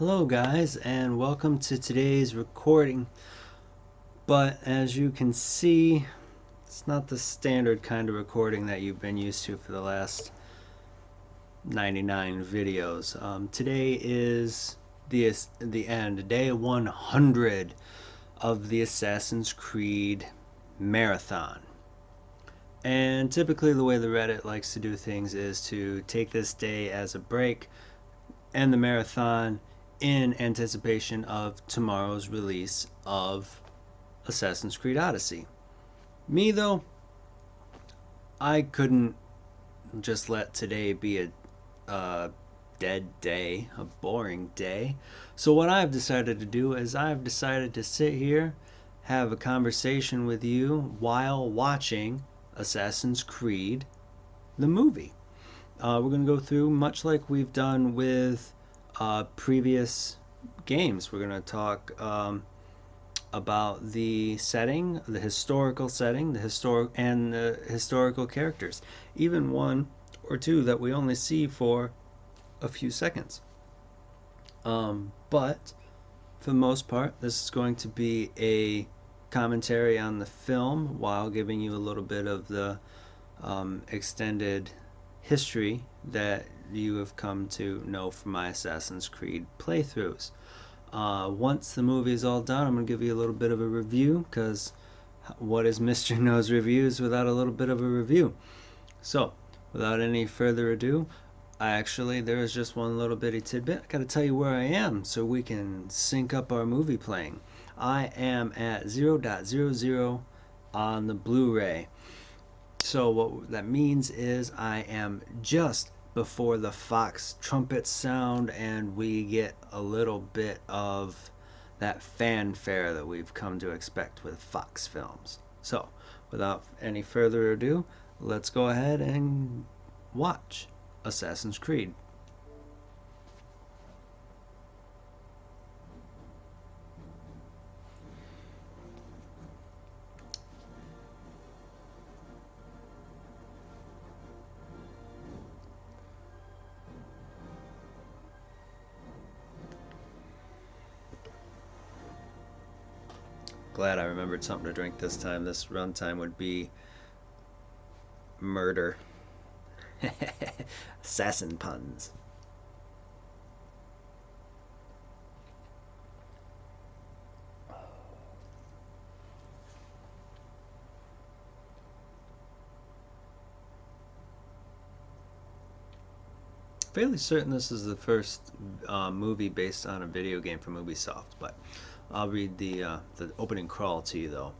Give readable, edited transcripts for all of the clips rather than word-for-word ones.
Hello guys, and welcome to today's recording. But as you can see, it's not the standard kind of recording that you've been used to for the last 99 videos. Today is the end, day 100 of the Assassin's Creed marathon. And typically the way the Reddit likes to do things is to take this day as a break, end the marathon in anticipation of tomorrow's release of Assassin's Creed Odyssey. Me though, I couldn't just let today be a dead day, a boring day. So what I've decided to do is I've decided to sit here, have a conversation with you while watching Assassin's Creed, the movie. We're going to go through, much like we've done with previous games. We're going to talk about the setting, the historical setting, and the historical characters, even one or two that we only see for a few seconds. But for the most part, this is going to be a commentary on the film while giving you a little bit of the extended history that you have come to know from my Assassin's Creed playthroughs. Once the movie is all done, I'm going to give you a little bit of a review, because what is Mr. No's reviews without a little bit of a review? So, without any further ado, there is just one little bitty tidbit. I gotta tell you where I am so we can sync up our movie playing. I am at 0.00 on the Blu-ray. So what that means is I am just before the Fox trumpets sound and we get a little bit of that fanfare that we've come to expect with Fox films. So without any further ado, let's go ahead and watch Assassin's Creed. Glad I remembered something to drink this time. This runtime would be murder. Assassin puns. Fairly certain this is the first movie based on a video game from Ubisoft, but I'll read the opening crawl to you though.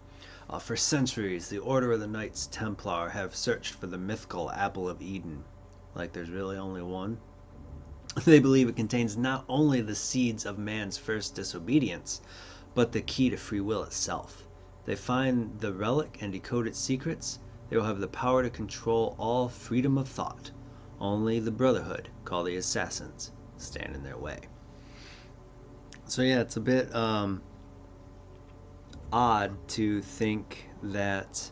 For centuries, the Order of the Knights Templar have searched for the mythical Apple of Eden. Like there's really only one. They believe it contains not only the seeds of man's first disobedience, but the key to free will itself. They find the relic and decode its secrets. They will have the power to control all freedom of thought. Only the Brotherhood, called the Assassins, stand in their way. So yeah, it's a bit odd to think that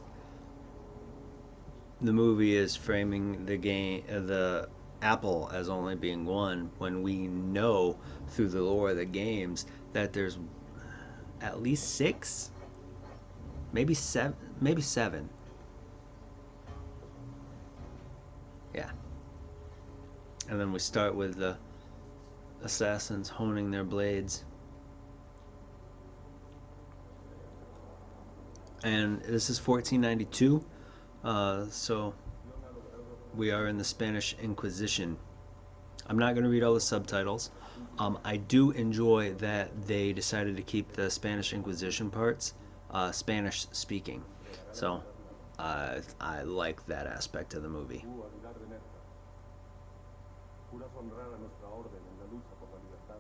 the movie is framing the apple as only being one, when we know through the lore of the games that there's at least six, maybe seven. Yeah. And then we start with the assassins honing their blades. And this is 1492, so we are in the Spanish Inquisition. I'm not going to read all the subtitles. I do enjoy that they decided to keep the Spanish Inquisition parts Spanish speaking. So I like that aspect of the movie. Juras honrar a nuestra orden en la lucha por la libertad,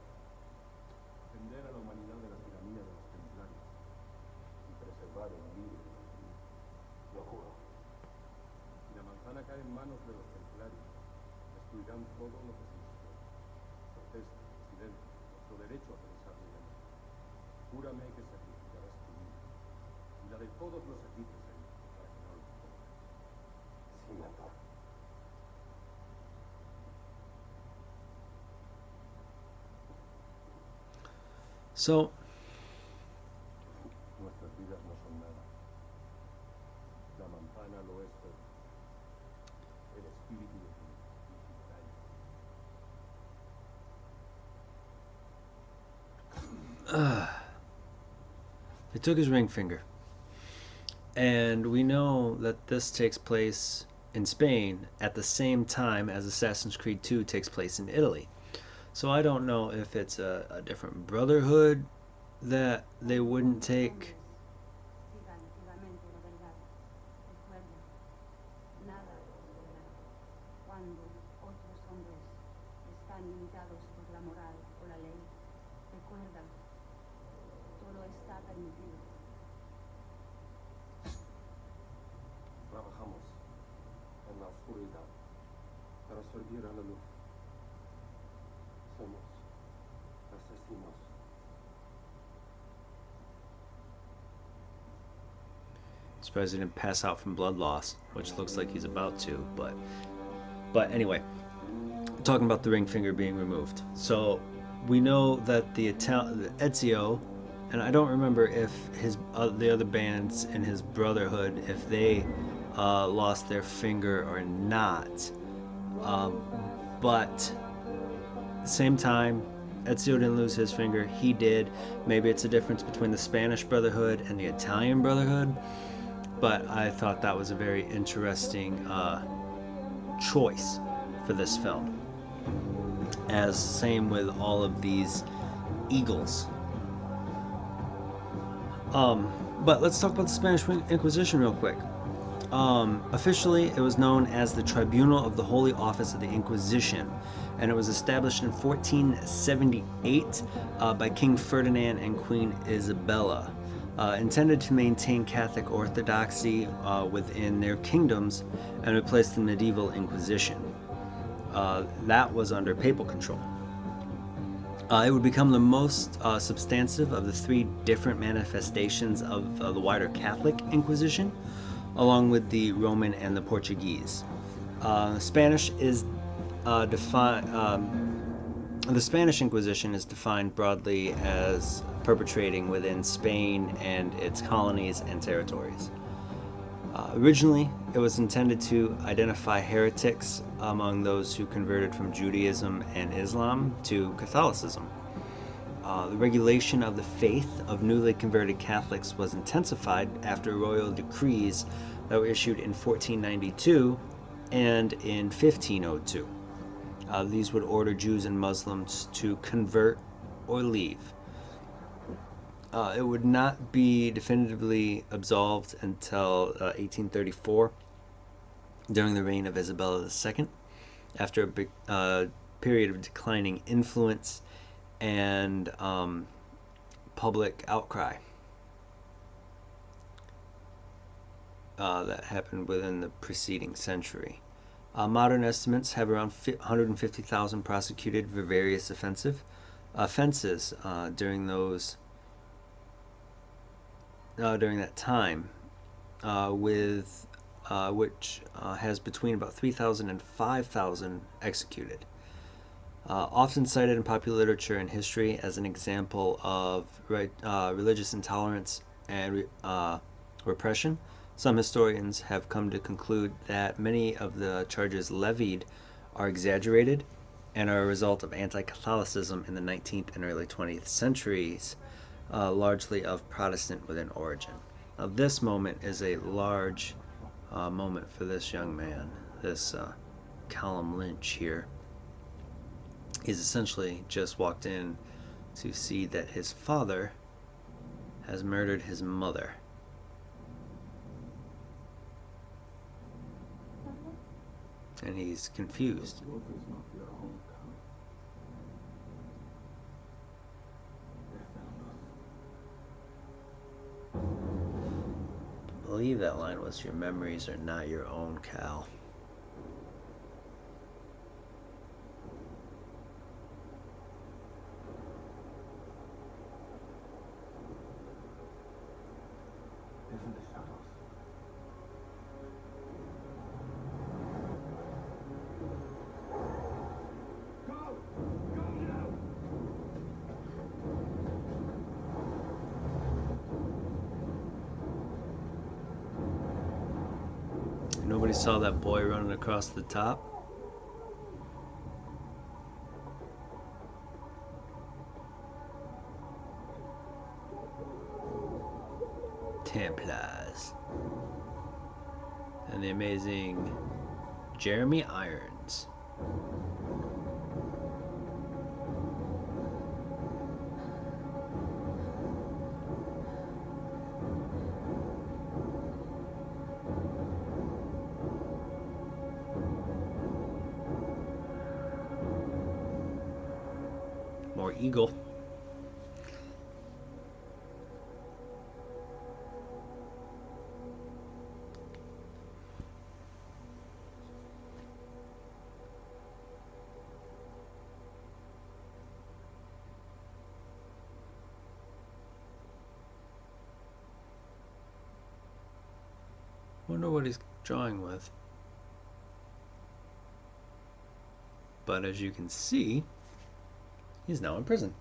defender a la humanidad de la tiranía de los templarios y preservar el libre albedrío. Lo juro. Si la manzana cae en manos de los templarios, destruirán todo lo que se historia. Protesta, silencio, nuestro derecho a pensar libremente. Júrame que sacrificarás tu vida y la de todos los egipcios ahí para que no lo pongan. Sí, Mentor. So, they took his ring finger. And we know that this takes place in Spain at the same time as Assassin's Creed 2 takes place in Italy. So I don't know if it's a different brotherhood that they wouldn't take. Trabajamos en la oscuridad para servir a la luz. Somos asesinos. Surprised he didn't pass out from blood loss, which looks like he's about to, but anyway, talking about the ring finger being removed. So we know that the Ezio, and I don't remember if the other bands in his brotherhood, if they lost their finger or not. But at the same time, Ezio didn't lose his finger. He did. Maybe it's a difference between the Spanish Brotherhood and the Italian Brotherhood. But I thought that was a very interesting choice for this film. As same with all of these eagles. But let's talk about the Spanish Inquisition real quick. Officially, it was known as the Tribunal of the Holy Office of the Inquisition, and it was established in 1478 by King Ferdinand and Queen Isabella, intended to maintain Catholic orthodoxy within their kingdoms and replace the medieval Inquisition. That was under papal control. It would become the most substantive of the three different manifestations of the wider Catholic Inquisition, along with the Roman and the Portuguese. Spanish is the Spanish Inquisition is defined broadly as perpetrating within Spain and its colonies and territories. Originally, it was intended to identify heretics among those who converted from Judaism and Islam to Catholicism. The regulation of the faith of newly converted Catholics was intensified after royal decrees that were issued in 1492 and in 1502. These would order Jews and Muslims to convert or leave. It would not be definitively absolved until 1834, during the reign of Isabella II, after a period of declining influence and public outcry that happened within the preceding century. Modern estimates have around 150,000 prosecuted for various offenses during that time, with which has between about 3,000 and 5,000 executed. Often cited in popular literature and history as an example of religious intolerance and repression, some historians have come to conclude that many of the charges levied are exaggerated and are a result of anti-Catholicism in the 19th and early 20th centuries, largely of Protestant within origin. Now, this moment is a large moment for this young man, this Callum Lynch here. He's essentially just walked in to see that his father has murdered his mother. And he's confused. I believe that line was, "Your memories are not your own, Cal." Nobody saw that boy running across the top. Templars. And the amazing Jeremy Irons. More eagle. Wonder what he's drawing with. But as you can see, he's now in prison.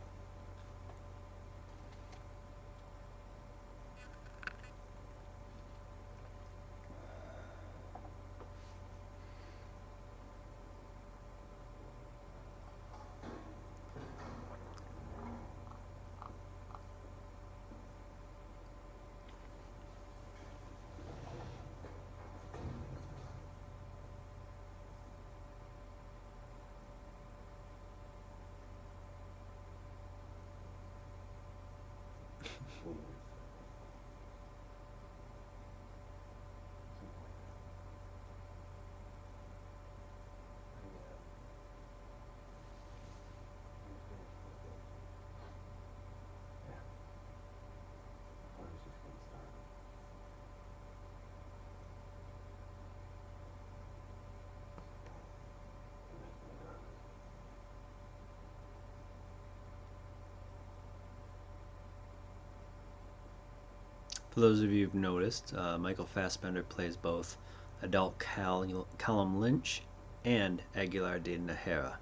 For those of you who've noticed, Michael Fassbender plays both adult Callum Lynch and Aguilar de Najera.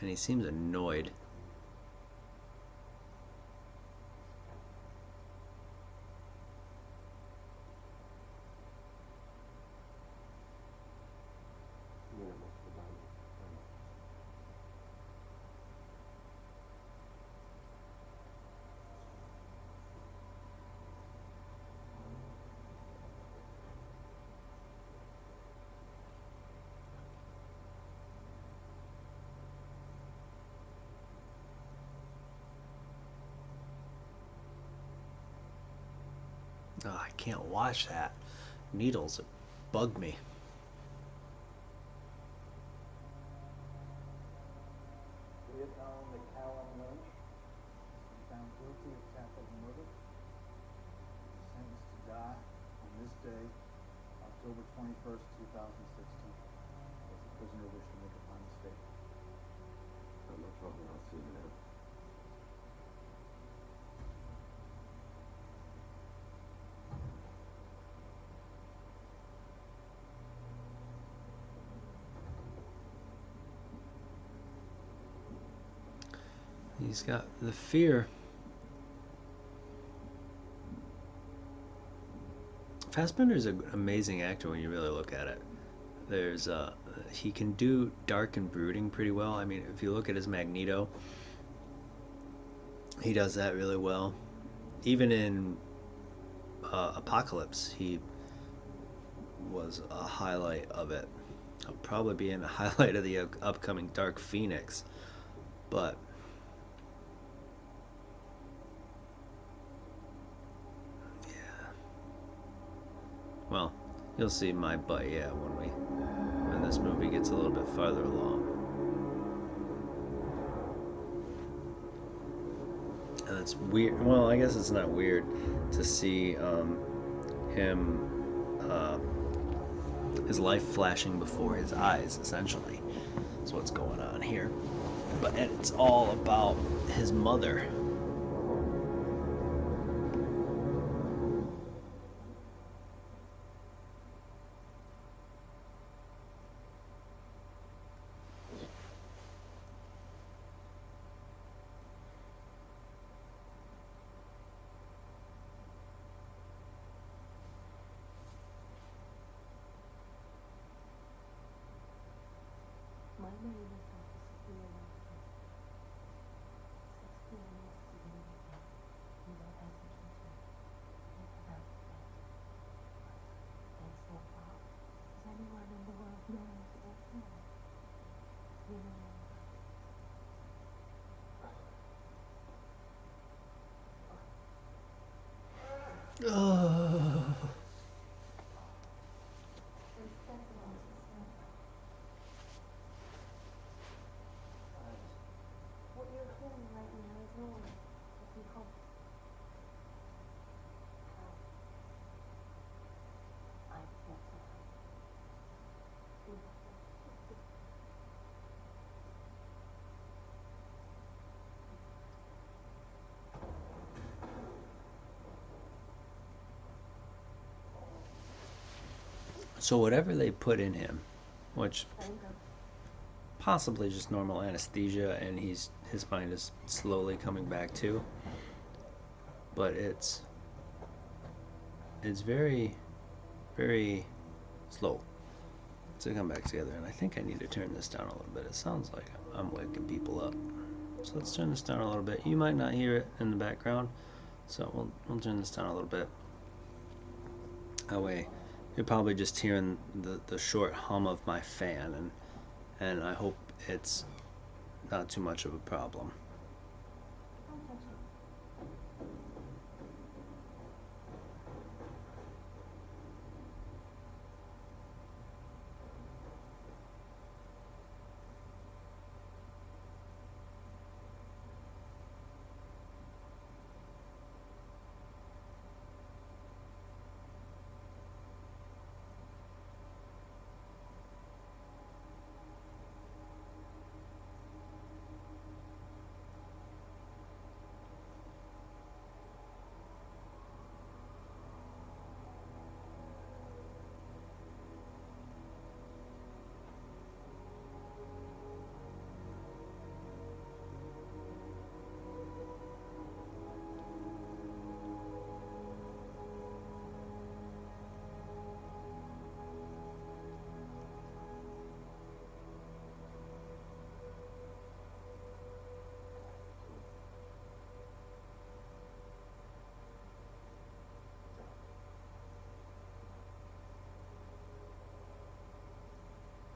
And he seems annoyed. Oh, I can't watch that. Needles bug me. Vietnam Callum Lynch was found guilty of capital murder. He was sentenced to die on this day, October 21st, 2016. Does the prisoner wish to make a final statement? No problem, I'll see you now. He's got the fear. Fassbender's an amazing actor when you really look at it. There's he can do dark and brooding pretty well. I mean, if you look at his Magneto, he does that really well. Even in Apocalypse, he was a highlight of it. I'll probably be in a highlight of the upcoming Dark Phoenix, but yeah. Well, you'll see my butt, yeah, when this movie gets a little bit farther along. And it's weird. Well, I guess it's not weird to see him, his life flashing before his eyes. Essentially, is what's going on here. But it's all about his mother. My name is Dr. Sophia Watson. 6 p.m. yesterday evening, we were executed without death. And so far, does anyone in the world know what for? You know, Oh. what you're feeling right now is normal. If you hope. I feel so. So whatever they put in him, which There you go. possibly just normal anesthesia, and his mind is slowly coming back too. But it's very, very slow to come back together. And I think I need to turn this down a little bit. It sounds like I'm waking people up. So let's turn this down a little bit. You might not hear it in the background, so we'll turn this down a little bit. That way, you're probably just hearing the short hum of my fan, and I hope it's not too much of a problem. Don't touch it.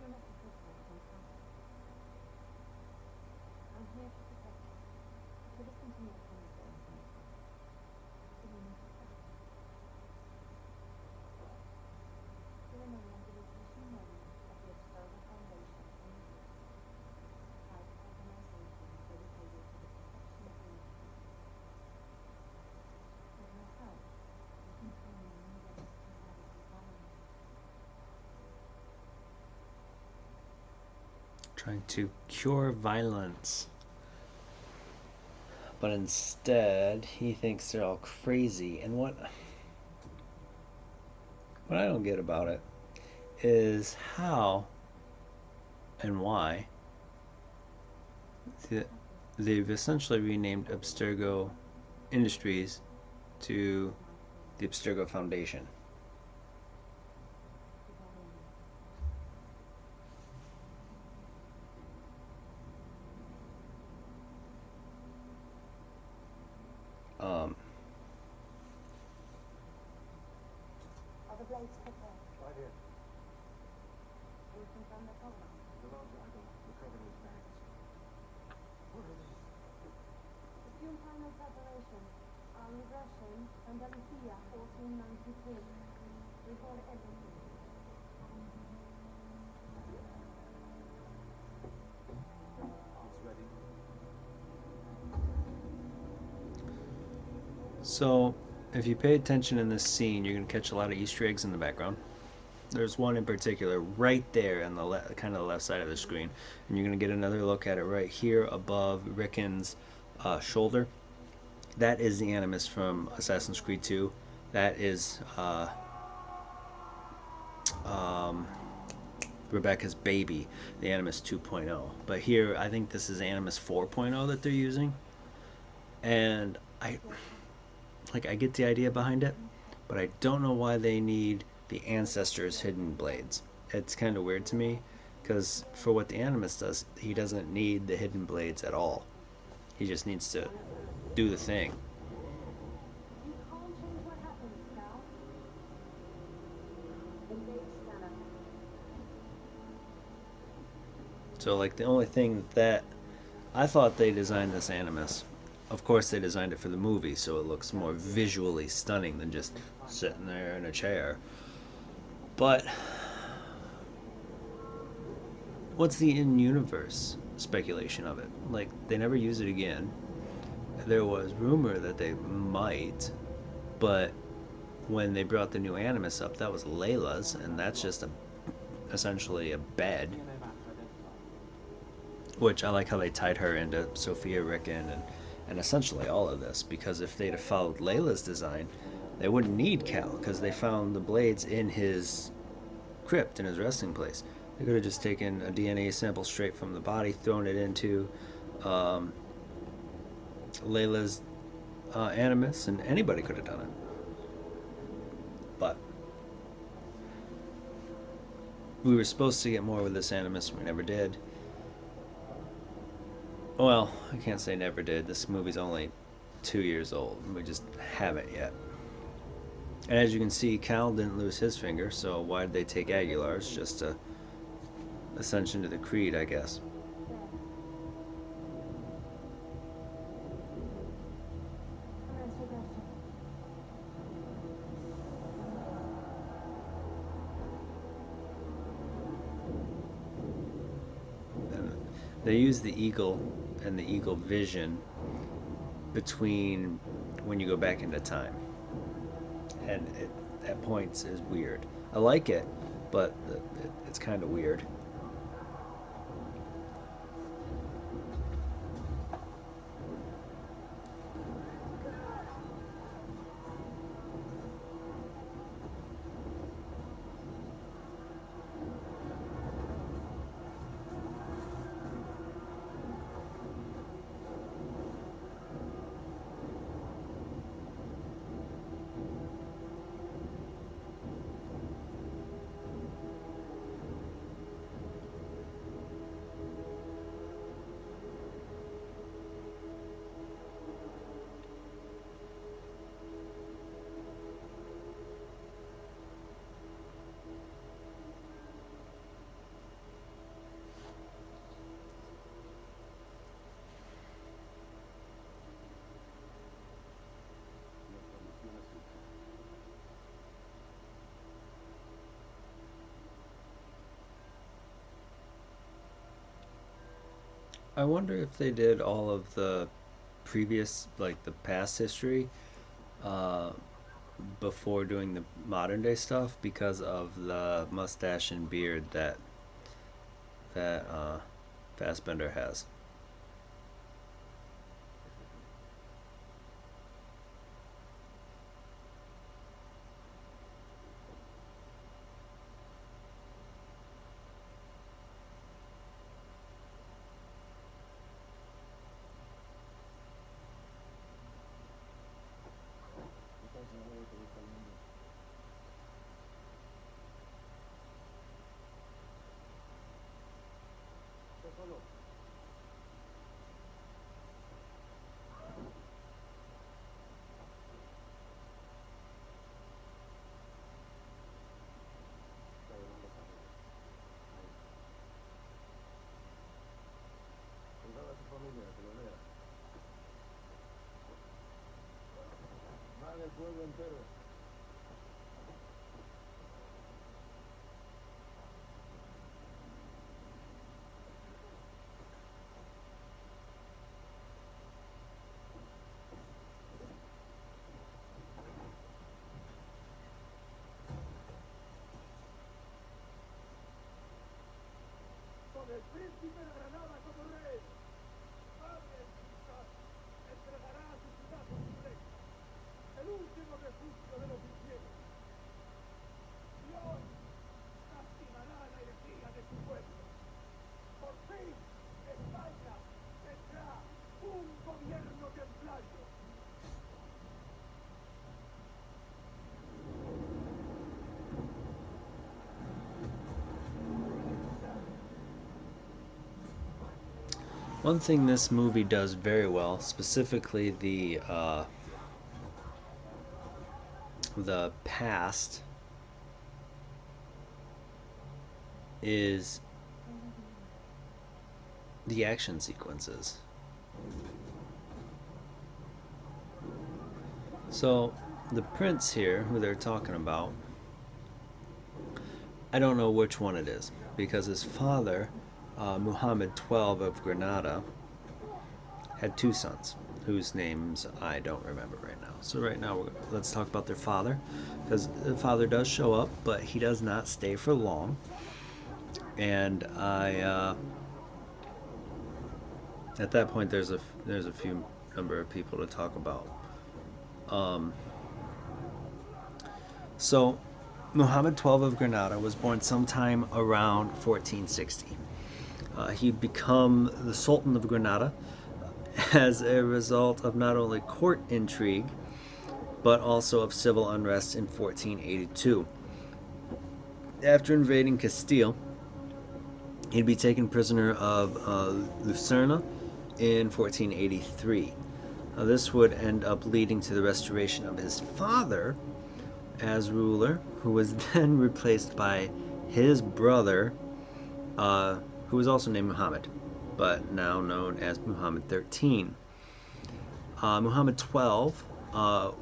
You're not the first one to encounter. I'm here to protect you. To listen to your conversation. To be my protector. To remain under the teaching name of the Observer Foundation in a private organization dedicated to the protection of humanity. With my help, you can turn your needless humanity violence. Trying to cure violence. But instead, he thinks they're all crazy. And what I don't get about it is how and why they've essentially renamed Abstergo Industries to the Abstergo Foundation. Are the blades prepared? Right here. Can you confirm the covenant? The logs are idle. The cover is bags. What are these? The fuel final preparation. Our regression, Andalusia, 1492. Record everything. Arms ready. So, if you pay attention in this scene, you're going to catch a lot of Easter eggs in the background. There's one in particular right there on the kind of the left side of the screen, and you're going to get another look at it right here above Rickon's shoulder. That is the Animus from Assassin's Creed 2. That is Rebecca's baby, the Animus 2.0. But here, I think this is Animus 4.0 that they're using, and I get the idea behind it, but I don't know why they need the ancestors' hidden blades. It's kind of weird to me, because for what the Animus does, he doesn't need the hidden blades at all. He just needs to do the thing. You can't change what happens, Cal. Engage scanner. So, like, the only thing that I thought they designed this Animus. Of course, they designed it for the movie, so it looks more visually stunning than just sitting there in a chair. But what's the in-universe speculation of it? Like, they never use it again. There was rumor that they might, but when they brought the new Animus up, that was Layla's, and that's just essentially a bed. Which I like how they tied her into Sophia Ricken and essentially all of this, because if they'd have followed Layla's design, they wouldn't need Cal, because they found the blades in his crypt, in his resting place. They could have just taken a DNA sample straight from the body, thrown it into Layla's Animus, and anybody could have done it. But we were supposed to get more with this Animus, we never did. Well, I can't say never did. This movie's only 2 years old. We just haven't yet. And as you can see, Cal didn't lose his finger, so why did they take Aguilar's? Just a ascension to the creed, I guess. And they use the eagle and the eagle vision between when you go back into time, and at points is weird. I like it, but it's kind of weird. I wonder if they did all of the previous, like the past history, uh, before doing the modern day stuff because of the mustache and beard that Fassbender has. Contad a su familia que lo lea. Va en el pueblo entero. Con el príncipe de Granada como rey. Padre Cristal entregará a su ciudad por su rey, el último refugio de los infieles. Dios castigará la herejía de su pueblo. Por fin, España tendrá un gobierno templario. One thing this movie does very well, specifically the past, is the action sequences. So the prince here, who they're talking about, I don't know which one it is, because his father, Muhammad XII of Granada, had two sons whose names I don't remember right now. So right now, let's talk about their father, because the father does show up, but he does not stay for long. And at that point, there's a few number of people to talk about. So Muhammad XII of Granada was born sometime around 1460. He'd become the Sultan of Granada as a result of not only court intrigue, but also of civil unrest in 1482. After invading Castile, he'd be taken prisoner of Lucerna in 1483. This would end up leading to the restoration of his father as ruler, who was then replaced by his brother, who was also named Muhammad, but now known as Muhammad XIII. Muhammad XII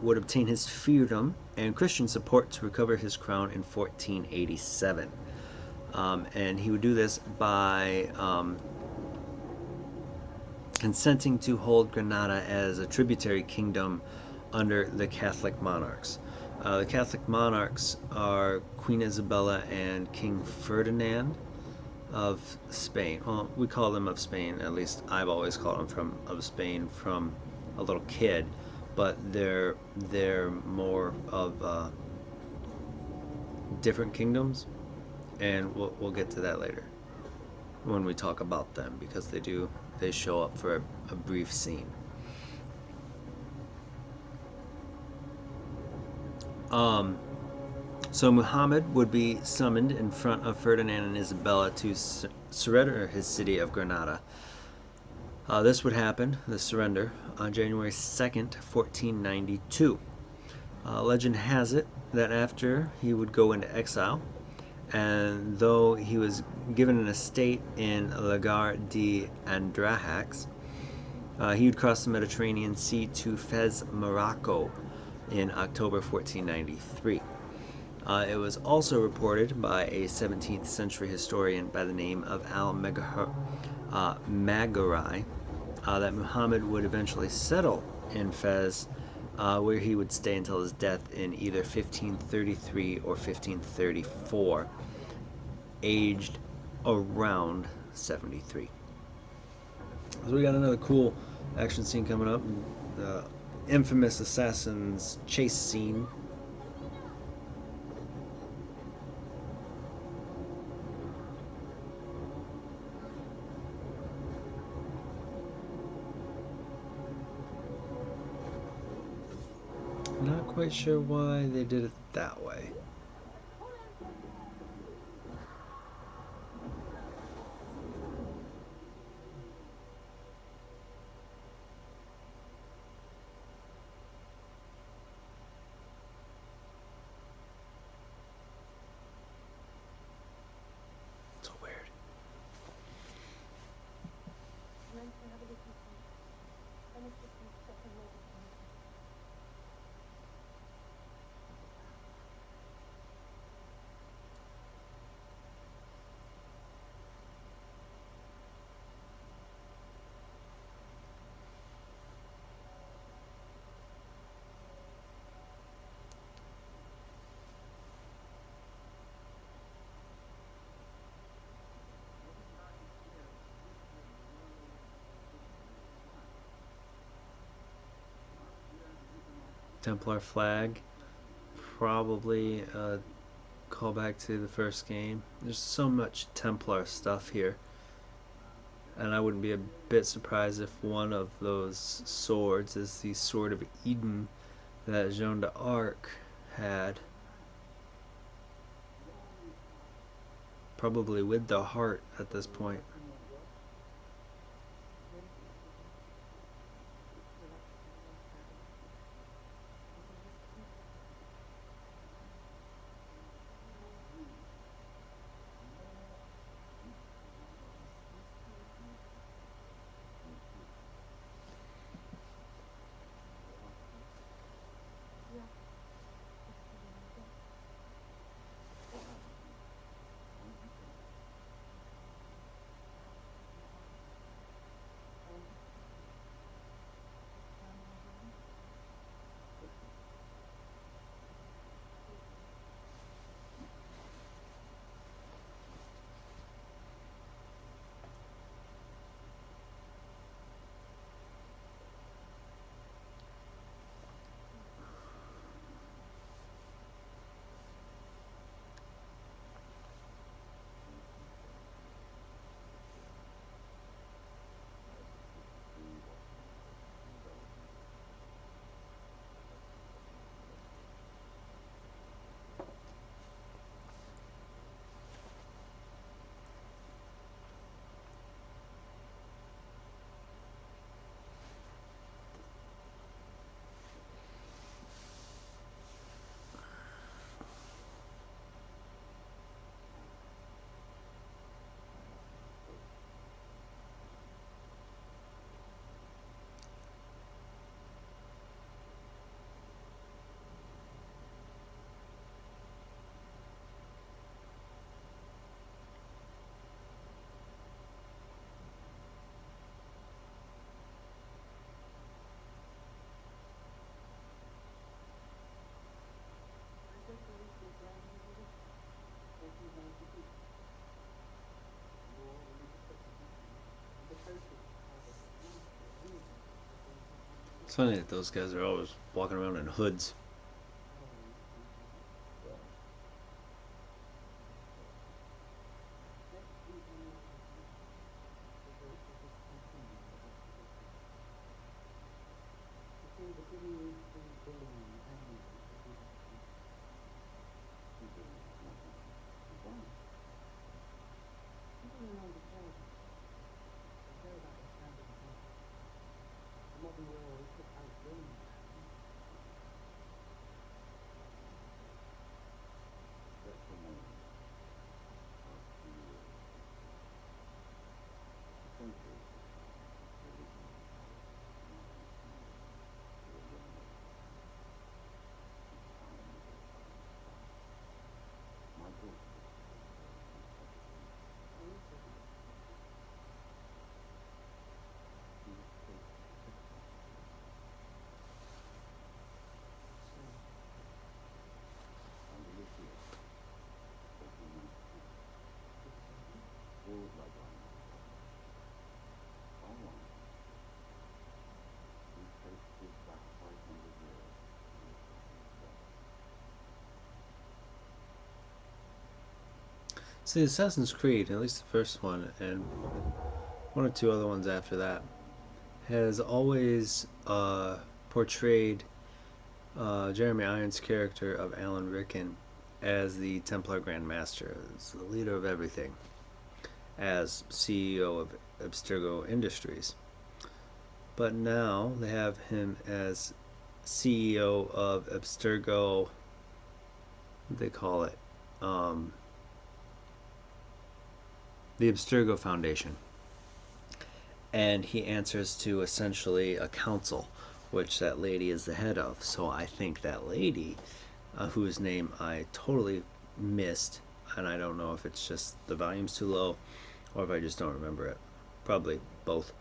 would obtain his fiefdom and Christian support to recover his crown in 1487. And he would do this by consenting to hold Granada as a tributary kingdom under the Catholic monarchs. The Catholic monarchs are Queen Isabella and King Ferdinand of Spain. Well, we call them of Spain, at least I've always called them of Spain from a little kid, but they're more of different kingdoms, and we'll get to that later when we talk about them, because they show up for a brief scene. So Muhammad would be summoned in front of Ferdinand and Isabella to surrender his city of Granada. This would happen, the surrender, on January 2nd, 1492. Legend has it that after he would go into exile, and though he was given an estate in Lagar de Andrajax, he would cross the Mediterranean Sea to Fez, Morocco in October 1493. It was also reported by a 17th century historian by the name of Al-Magarai that Muhammad would eventually settle in Fez, where he would stay until his death in either 1533 or 1534, aged around 73. So we got another cool action scene coming up, the infamous assassin's chase scene. Not quite sure why they did it that way. So weird. Templar flag, probably a callback to the first game. There's so much Templar stuff here, and I wouldn't be a bit surprised if one of those swords is the Sword of Eden that Joan d'Arc had, probably with the heart at this point. It's funny that those guys are always walking around in hoods. See, Assassin's Creed, at least the first one, and one or two other ones after that, has always portrayed Jeremy Irons' character of Alan Rickon as the Templar Grand Master, as the leader of everything, as CEO of Abstergo Industries. But now they have him as CEO of Abstergo, what do they call it? The Abstergo Foundation. And he answers to essentially a council, which that lady is the head of. So I think that lady, whose name I totally missed, and I don't know if it's just the volume's too low or if I just don't remember it. Probably both.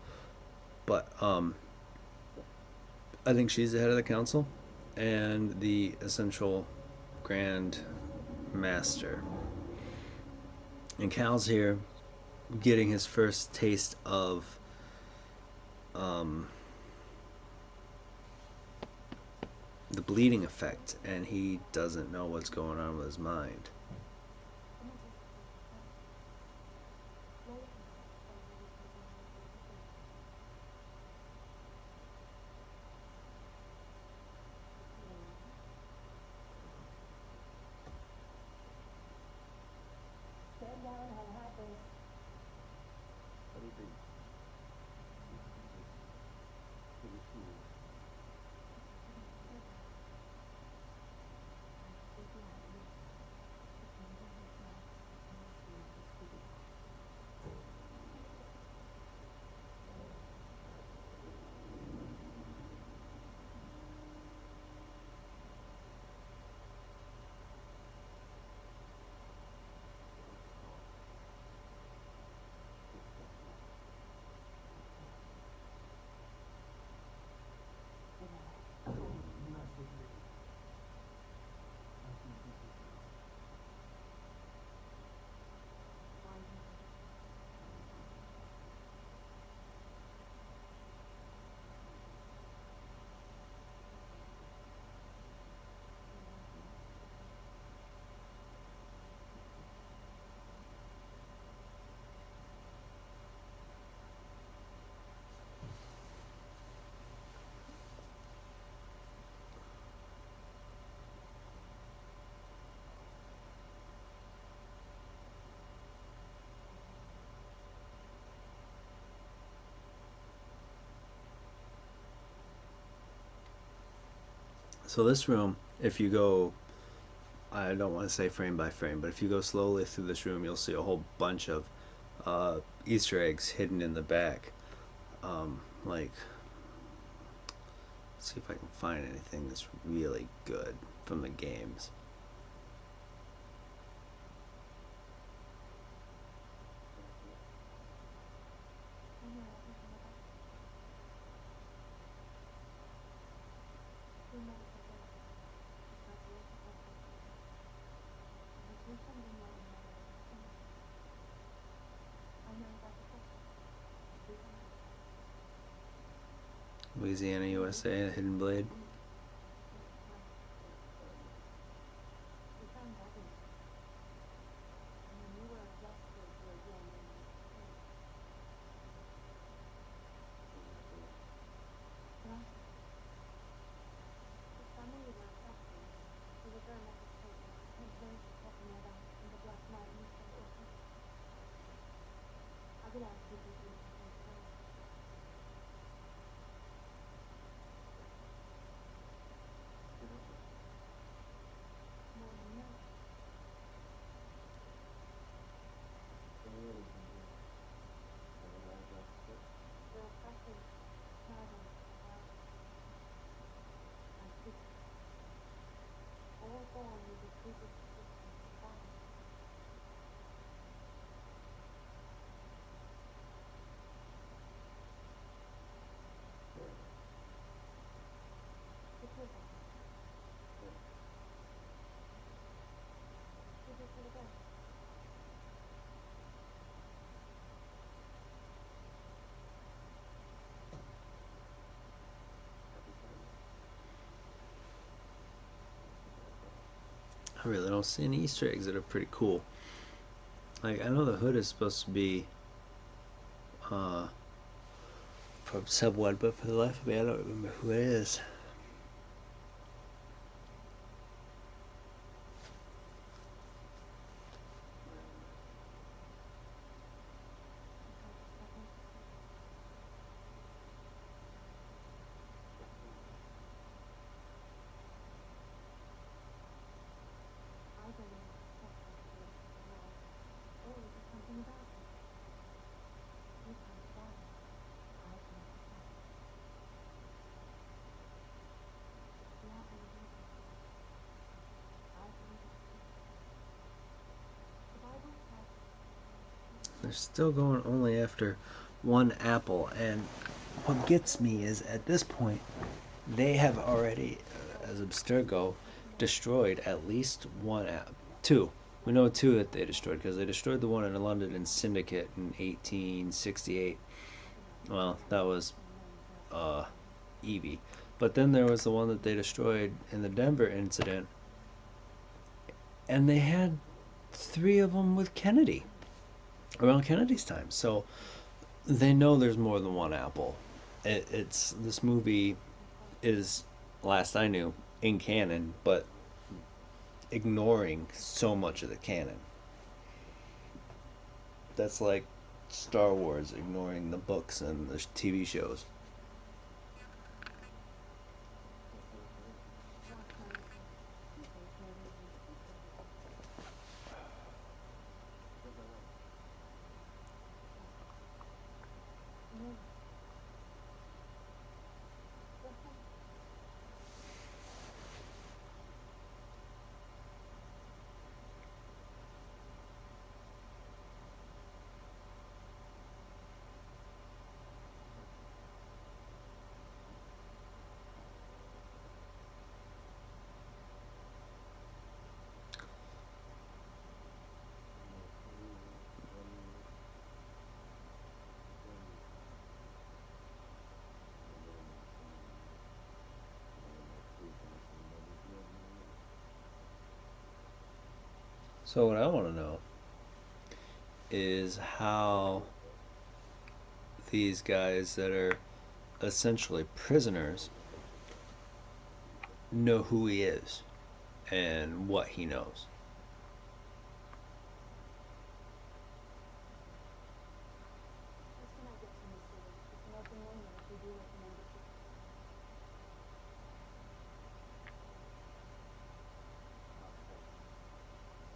But I think she's the head of the council and the essential Grand Master. And Cal's here getting his first taste of the bleeding effect, and he doesn't know what's going on with his mind. Stand down and have this. So this room, if you go, I don't want to say frame by frame, but if you go slowly through this room, you'll see a whole bunch of Easter eggs hidden in the back. Like, let's see if I can find anything that's really good from the games. Louisiana, USA, a hidden blade. We found evidence. And when you were arrested, your name was changed. Well, the summer you were arrested, there was a message taken. Tomás de Torquemada and the Black Knight in the Inquisition. I would ask you to do something first. More than you. Your oppressors, tyrants, robbers, and secrets, all born with the predisposition to crime. It is all. You do for the best. I really don't see any Easter eggs that are pretty cool. Like, I know the hood is supposed to be from someone, but for the life of me, I don't remember who it is. I believe suffering to look at the world. Oh, there's something about it. You can't die. I can protect. You are believing. I believe it's true. The Bible says They're still going only after one apple, and what gets me is at this point they have already, as Abstergo, destroyed at least two. We know two that they destroyed because they destroyed the one in London in Syndicate in 1868. Well, that was Evie. But then there was the one that they destroyed in the Denver incident, and they had three of them with Kennedy around Kennedy's time. So they know there's more than one apple. It's this movie is, last I knew, in canon, but ignoring so much of the canon. That's like Star Wars ignoring the books and the TV shows. no. Listen. So what I want to know is how these guys that are essentially prisoners know who he is and what he knows. Let's not get too mysterious. It's an open wound if we do recommend it.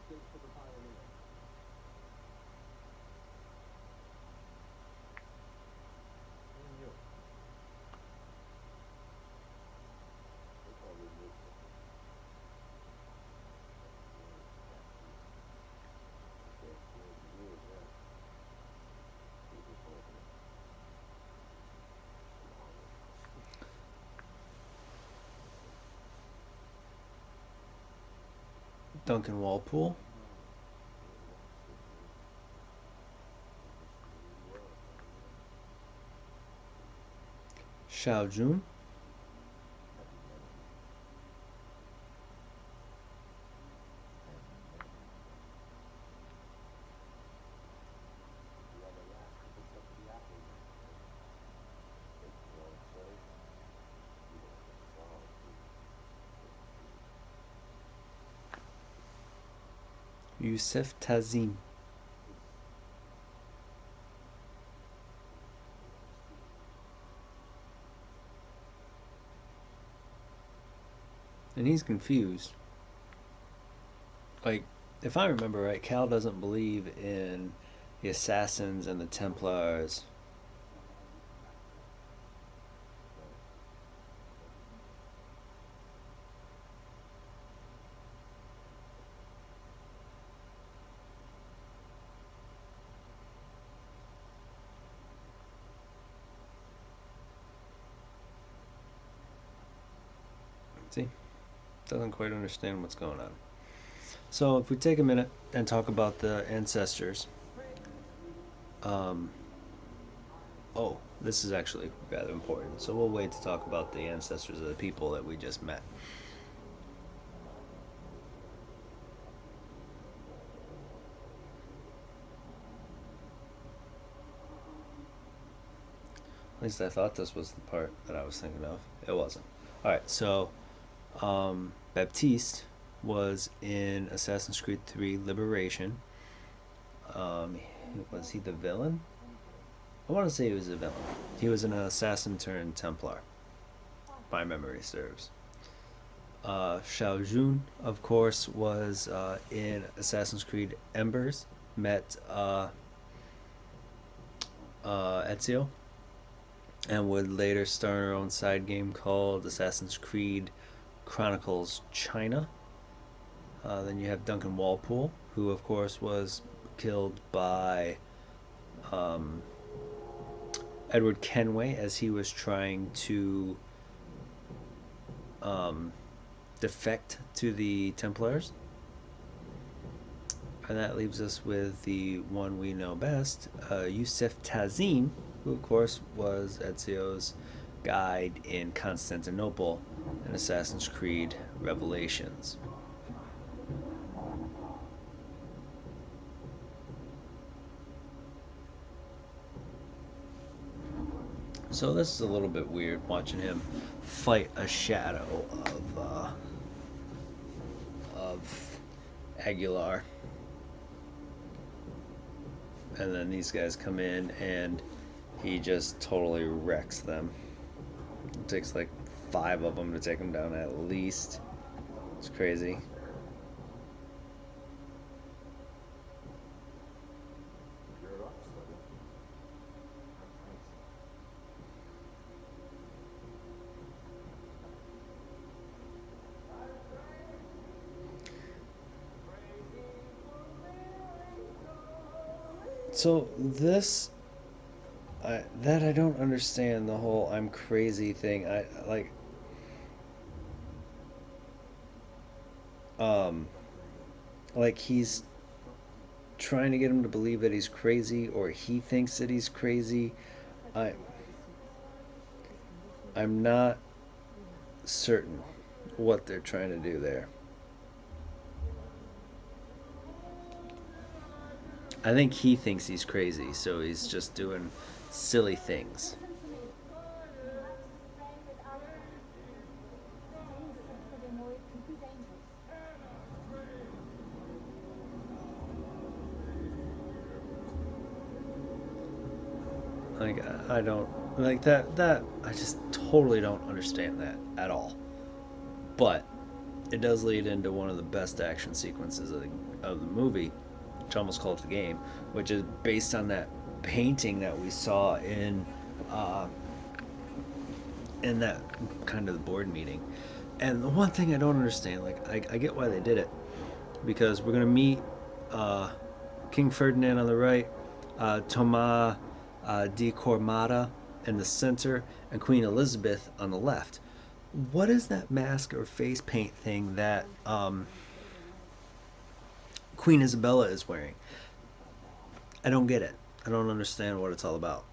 State for the pioneer. And you. They call me Mister. Duncan Walpole. Xiao Jun. Yusef Tazim. And he's confused. Like, if I remember right, Cal doesn't believe in the assassins and the Templars. See? Doesn't quite understand what's going on. So if we take a minute and talk about the ancestors. Oh, this is actually rather important. So we'll wait to talk about the ancestors of the people that we just met. At least I thought this was the part that I was thinking of. It wasn't. Alright, so Baptiste was in Assassin's Creed 3 Liberation. Was he the villain? I want to say he was a villain. He was an assassin turned Templar. My memory serves. Xiao Jun, of course, was in Assassin's Creed Embers. Met Ezio, and would later star in her own side game called Assassin's Creed Chronicles China. Then you have Duncan Walpole, who of course was killed by Edward Kenway as he was trying to defect to the Templars. And that leaves us with the one we know best, Yusef Tazim, who of course was Ezio's guide in Constantinople in Assassin's Creed Revelations. So this is a little bit weird watching him fight a shadow of Aguilar. And then these guys come in and he just totally wrecks them. It takes like 5 of them to take him down at least. It's crazy. So this, I don't understand the whole "I'm crazy" thing. I like he's trying to get him to believe that he's crazy, or he thinks that he's crazy. I I'm not certain what they're trying to do there. I think he thinks he's crazy, so he's just doing silly things. Like I don't like that I just totally don't understand that at all. But it does lead into one of the best action sequences of the movie, which I almost call it the game, which is based on that painting that we saw in that kind of board meeting. And the one thing I don't understand, like I get why they did it, because we're gonna meet King Ferdinand on the right, Tomás de Torquemada in the center, and Queen Elizabeth on the left. What is that mask or face paint thing that Queen Isabella is wearing? I don't get it. I don't understand what it's all about.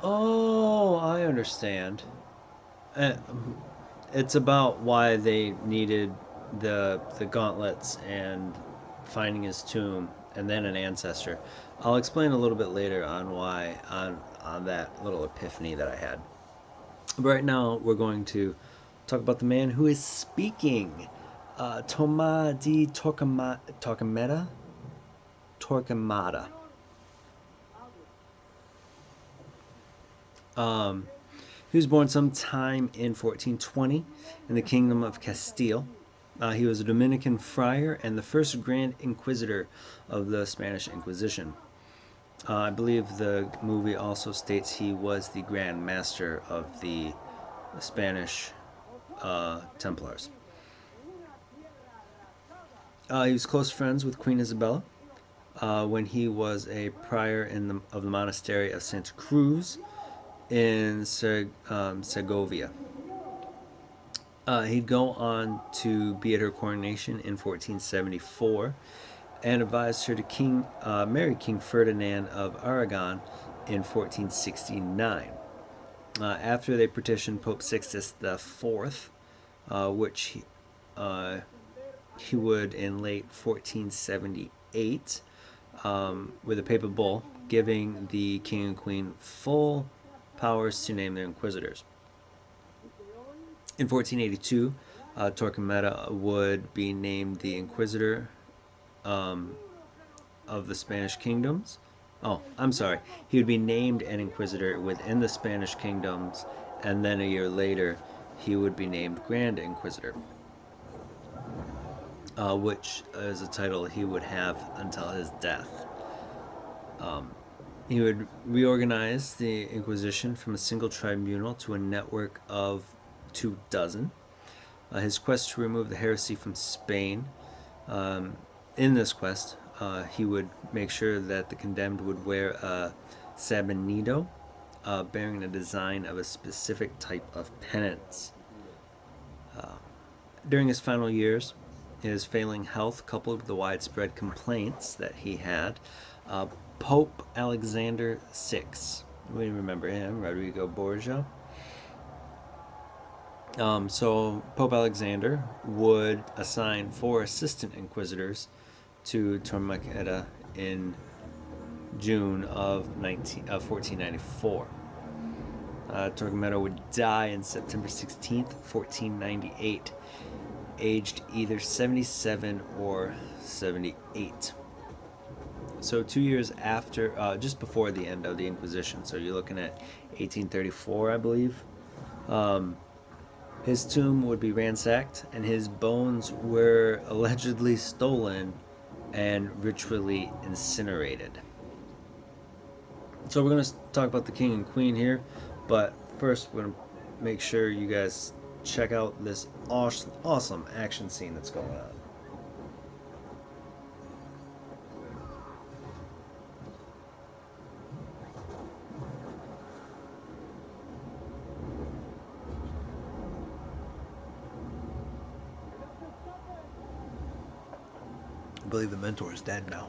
Oh, I understand. Uh, It's about why they needed the gauntlets and finding his tomb and then an ancestor. I'll explain a little bit later on why on that little epiphany that I had. But right now we're going to talk about the man who is speaking. Tomás de Torquemada. Um, he was born sometime in 1420 in the Kingdom of Castile. He was a Dominican friar and the first Grand Inquisitor of the Spanish Inquisition. I believe the movie also states he was the Grand Master of the Spanish Templars. He was close friends with Queen Isabella when he was a prior of the monastery of Santa Cruz in Segovia. He'd go on to be at her coronation in 1474 and advised her to marry King Ferdinand of Aragon in 1469. After they petitioned Pope Sixtus IV, which he would in late 1478 with a papal bull giving the king and queen full powers to name their inquisitors. In 1482, Torquemada would be named the inquisitor of the Spanish kingdoms. Oh, I'm sorry. He would be named an inquisitor within the Spanish kingdoms, and then a year later, he would be named Grand Inquisitor, which is a title he would have until his death. He would reorganize the Inquisition from a single tribunal to a network of 24. His quest to remove the heresy from Spain. In this quest, he would make sure that the condemned would wear a sabenito, bearing the design of a specific type of penance. During his final years, his failing health, coupled with the widespread complaints that he had, Pope Alexander VI, we remember him, Rodrigo Borgia. So Pope Alexander would assign 4 assistant inquisitors to Torquemada in June of 1494. Torquemada would die on September 16th, 1498, aged either 77 or 78. So 2 years after, just before the end of the Inquisition, so you're looking at 1834, I believe. His tomb would be ransacked, and his bones were allegedly stolen and ritually incinerated. So we're going to talk about the king and queen here, but first we're going to make sure you guys check out this awesome action scene that's going on. I believe the mentor is dead now.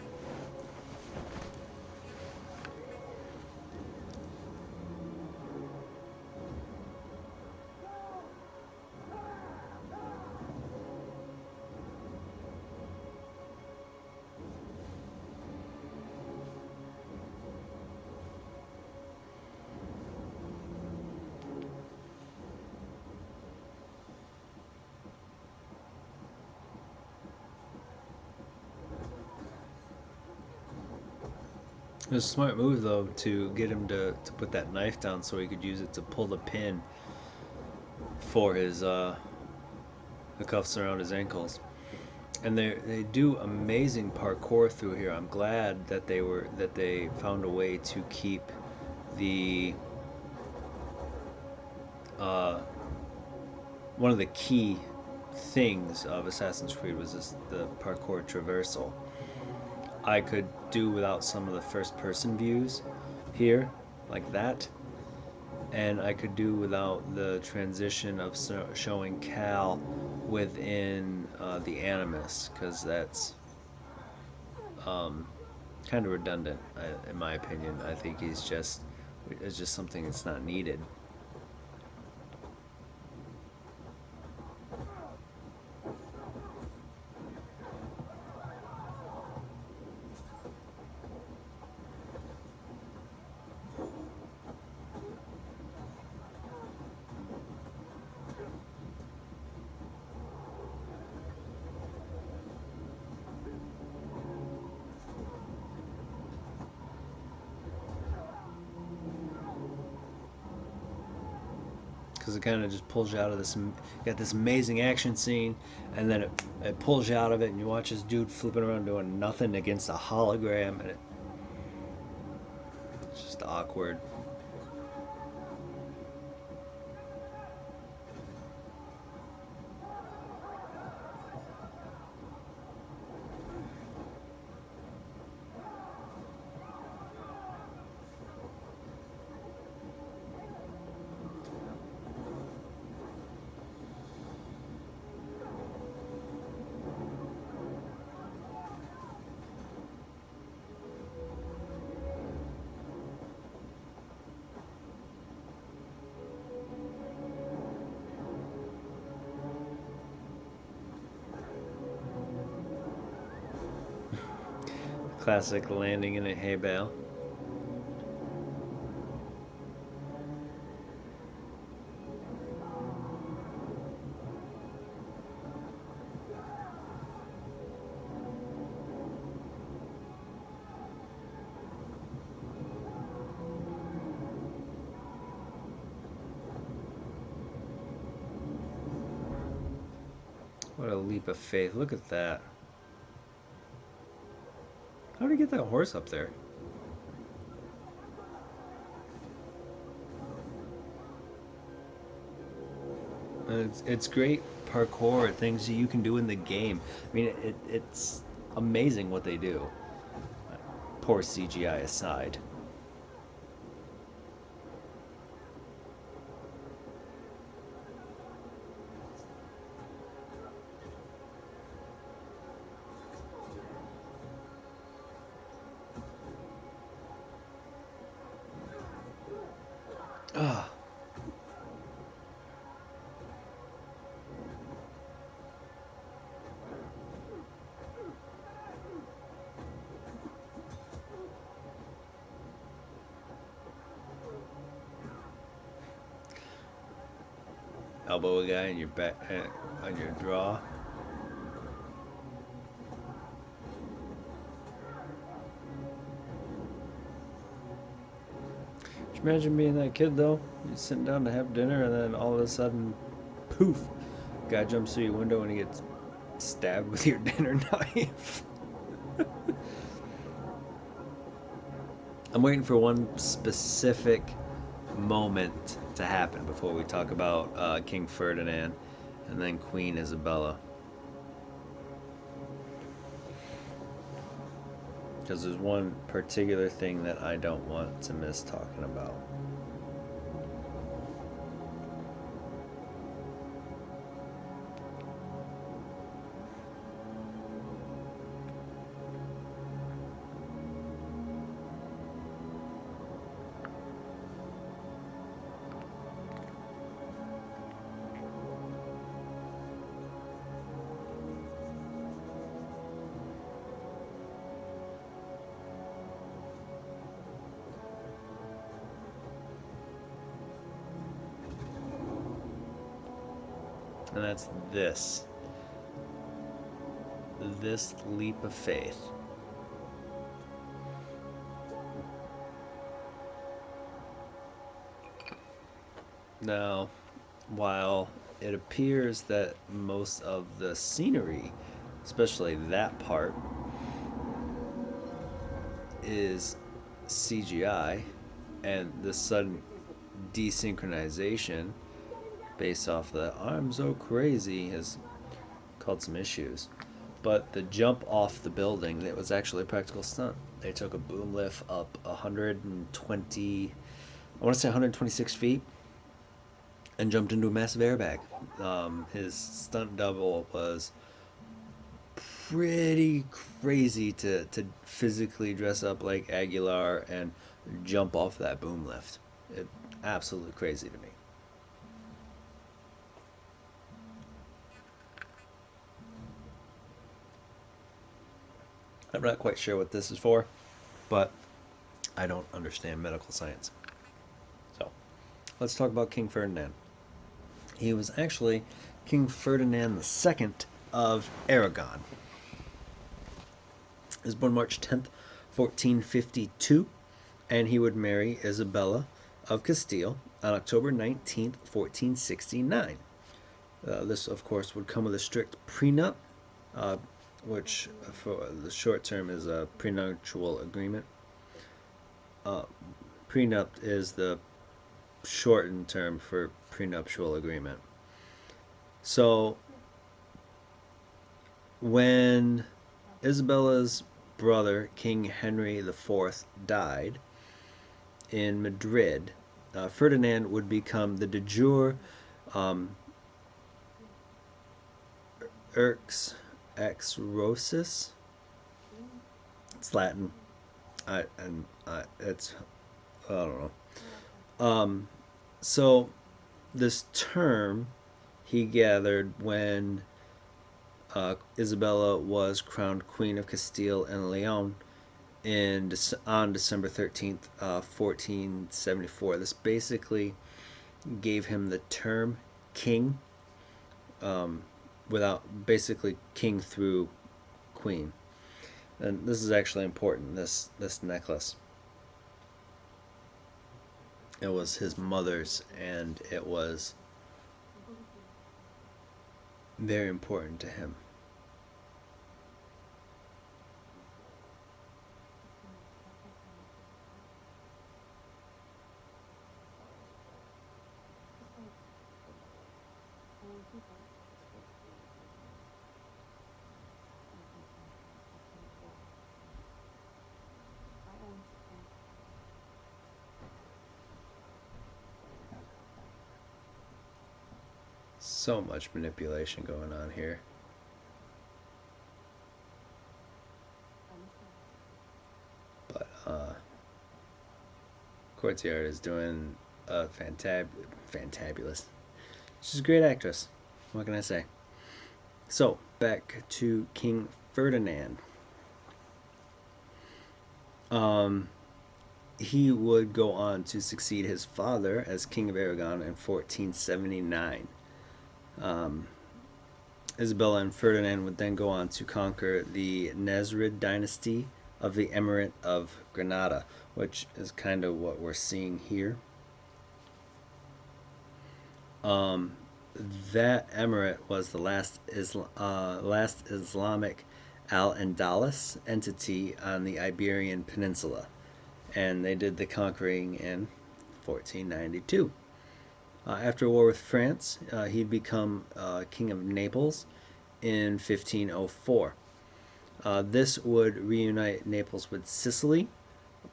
It was a smart move, though, to get him to put that knife down so he could use it to pull the pin for his the cuffs around his ankles. And they do amazing parkour through here. I'm glad that they found a way to keep the one of the key things of Assassin's Creed was the parkour traversal. I could do without some of the first person views here, like that, and I could do without the transition of showing Cal within the Animus, because that's kind of redundant in my opinion. I think he's just It's just something that's not needed. Because it kind of just pulls you out of this. You got this amazing action scene, and then it pulls you out of it, and you watch this dude flipping around doing nothing against a hologram, and it's just awkward. Classic landing in a hay bale. What a leap of faith. Look at that. How did he get that horse up there? It's great parkour, things that you can do in the game. I mean, it's amazing what they do. Poor CGI aside. Ah, elbow a guy in your back on your draw. Could you imagine being that kid though? You're sitting down to have dinner, and then all of a sudden, poof, guy jumps through your window and he gets stabbed with your dinner knife. I'm waiting for one specific moment to happen before we talk about King Ferdinand and then Queen Isabella. Because there's one particular thing that I don't want to miss talking about. And that's this leap of faith. Now, while it appears that most of the scenery, especially that part, is CGI, and the sudden desynchronization based off the I'm so crazy has caused some issues. But the jump off the building, it was actually a practical stunt. They took a boom lift up 120, I want to say 126 feet, and jumped into a massive airbag. His stunt double was pretty crazy to physically dress up like Aguilar and jump off that boom lift. It absolutely crazy to me. I'm not quite sure what this is for, but I don't understand medical science. So, let's talk about King Ferdinand. He was actually King Ferdinand II of Aragon. He was born March 10th, 1452, and he would marry Isabella of Castile on October 19th, 1469. This, of course, would come with a strict prenup, which for the short term is a prenuptial agreement. Prenup is the shortened term for prenuptial agreement. So when Isabella's brother, King Henry IV, died in Madrid, Ferdinand would become the de jure ex Rosis. It's Latin. It's I don't know. So this term he gathered when Isabella was crowned Queen of Castile and Leon on December 13th, 1474. This basically gave him the term king, without basically king through queen. And this is actually important. This necklace. It was his mother's, and it was very important to him. So much manipulation going on here. But Courtier is doing a fantabulous. She's a great actress. What can I say? So, back to King Ferdinand. He would go on to succeed his father as King of Aragon in 1479. Isabella and Ferdinand would then go on to conquer the Nasrid dynasty of the Emirate of Granada, which is kind of what we're seeing here. That emirate was the last Islamic Al-Andalus entity on the Iberian Peninsula, and they did the conquering in 1492. After a war with France, he'd become King of Naples in 1504. This would reunite Naples with Sicily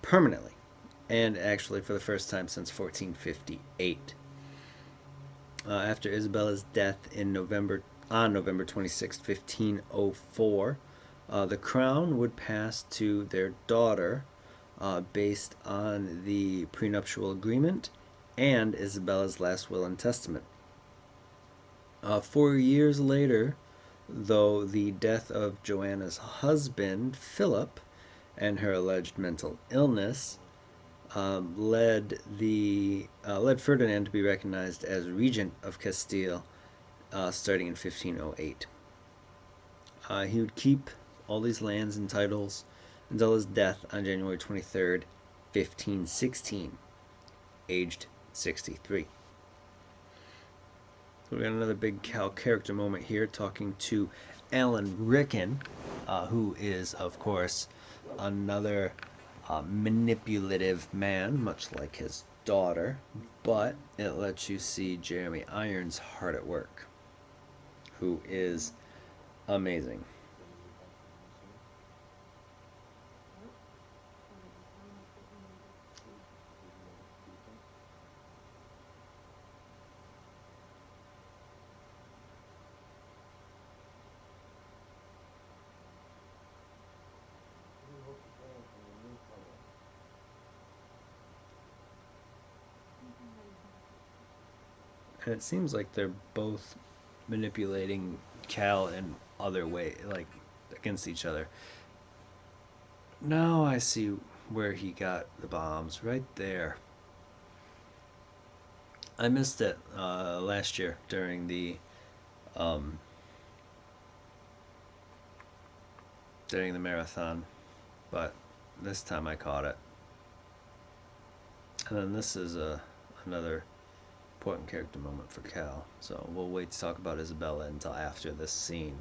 permanently, and actually for the first time since 1458. After Isabella's death on November 26, 1504, the crown would pass to their daughter based on the prenuptial agreement and Isabella's last will and testament. 4 years later, though, the death of Joanna's husband, Philip, and her alleged mental illness led Ferdinand to be recognized as regent of Castile starting in 1508. He would keep all these lands and titles until his death on January 23rd, 1516, aged 63. So we got another big character moment here, talking to Alan Rickon, who is, of course, another manipulative man, much like his daughter, but it lets you see Jeremy Irons hard at work, who is amazing. And it seems like they're both manipulating Cal in other way, like against each other. Now I see where he got the bombs, right there. I missed it last year um, during the marathon, but this time I caught it. And then this is another important character moment for Cal. So we'll wait to talk about Isabella until after this scene.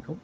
Nope.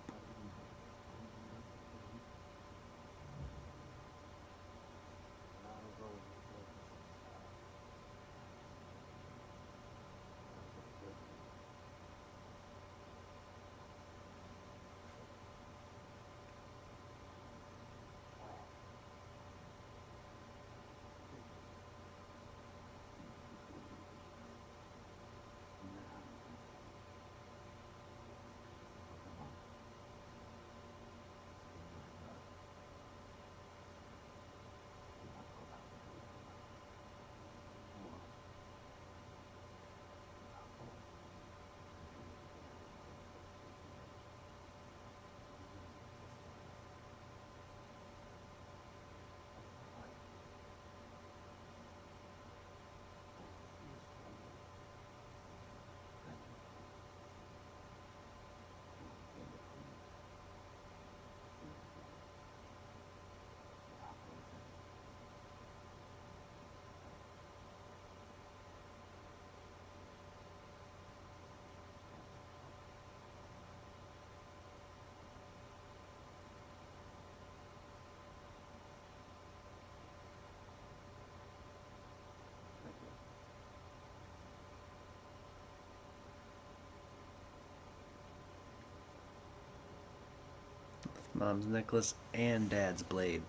mom's necklace and dad's blade.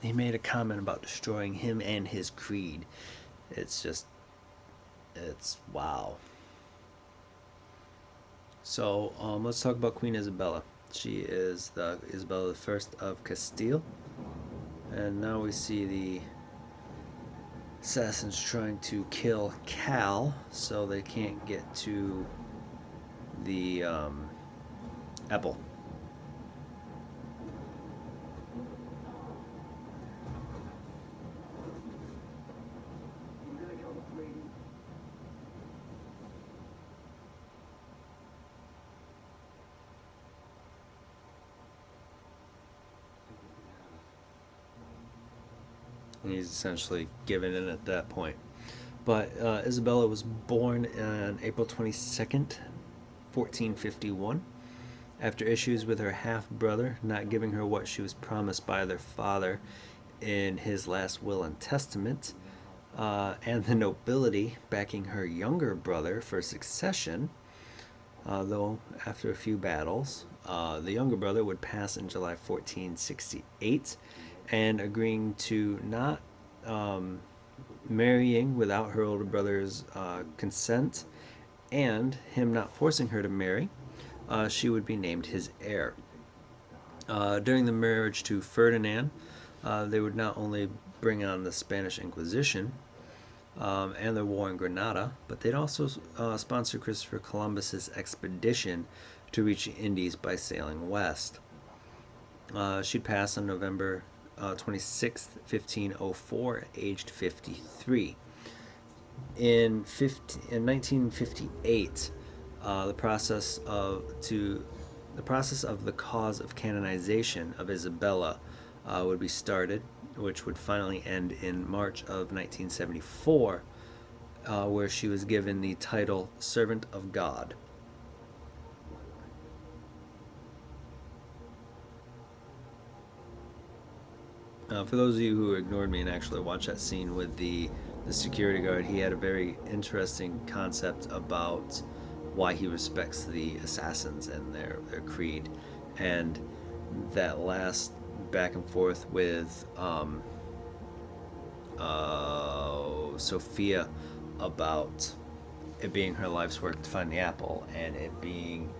He made a comment about destroying him and his creed. It's wow. So let's talk about Queen Isabella. She is the Isabella I of Castile, and now we see the assassins trying to kill Cal so they can't get to the apple. And he's essentially given in at that point. But Isabella was born on April 22nd, 1451, after issues with her half-brother not giving her what she was promised by their father in his last will and testament, and the nobility backing her younger brother for succession, though after a few battles, the younger brother would pass in July 1468, and agreeing to not marrying without her older brother's consent, and him not forcing her to marry, she would be named his heir. During the marriage to Ferdinand, they would not only bring on the Spanish Inquisition and the war in Granada, but they'd also sponsor Christopher Columbus's expedition to reach the Indies by sailing west. She'd pass on November 26th, 1504, aged 53. In 1958, the process of the cause of canonization of Isabella would be started, which would finally end in March of 1974, where she was given the title Servant of God. For those of you who ignored me and actually watched that scene with the security guard, he had a very interesting concept about why he respects the assassins and their creed, and that last back and forth with Sophia about it being her life's work to find the apple and it being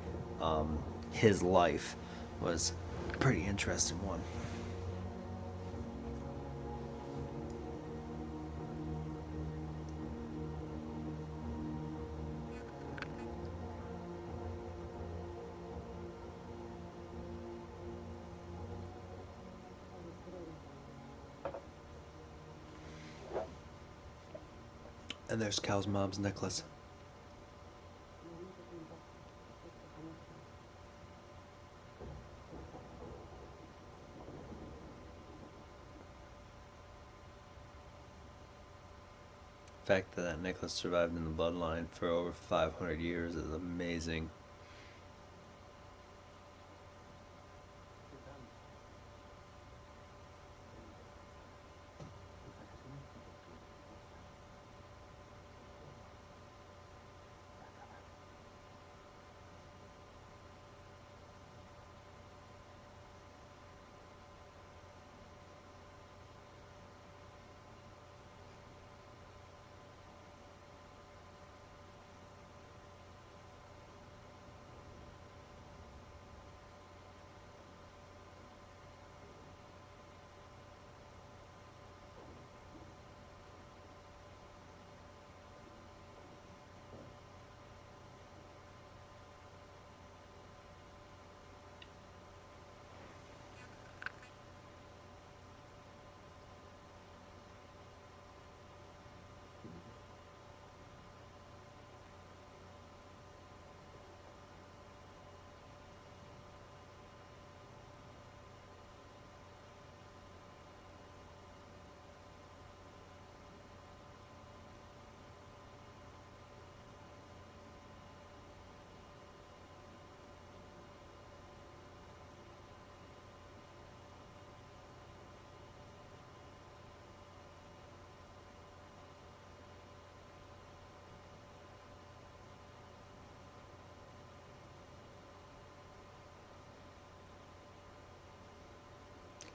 his life was a pretty interesting one. And there's Cal's mom's necklace. The fact that that necklace survived in the bloodline for over 500 years is amazing.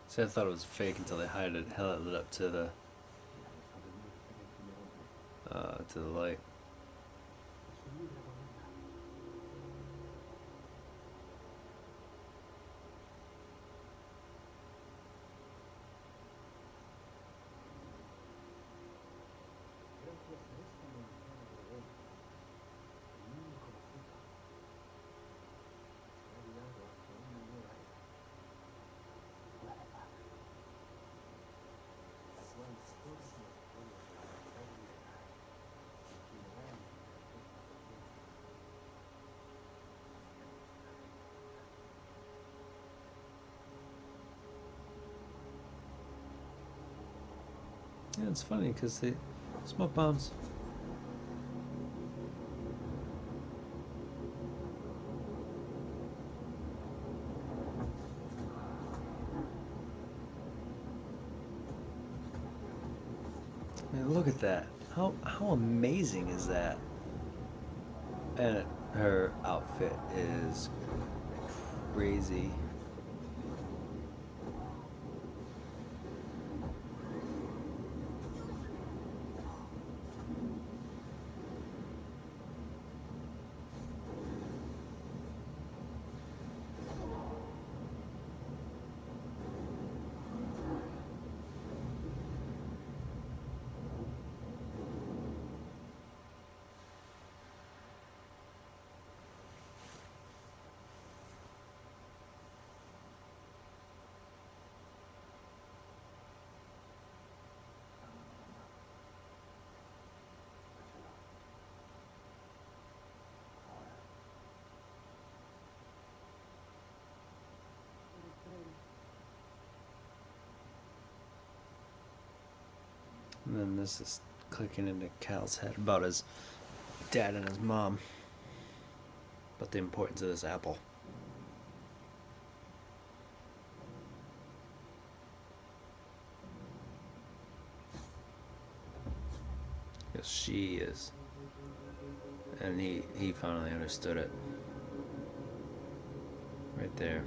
See, I thought it was fake until they held it up to the light. Yeah, it's funny because they smoke bombs. I mean, look at that. How amazing is that? And her outfit is crazy. And then this is clicking into Cal's head about his dad and his mom. About the importance of this apple. Because she is. And he finally understood it. Right there.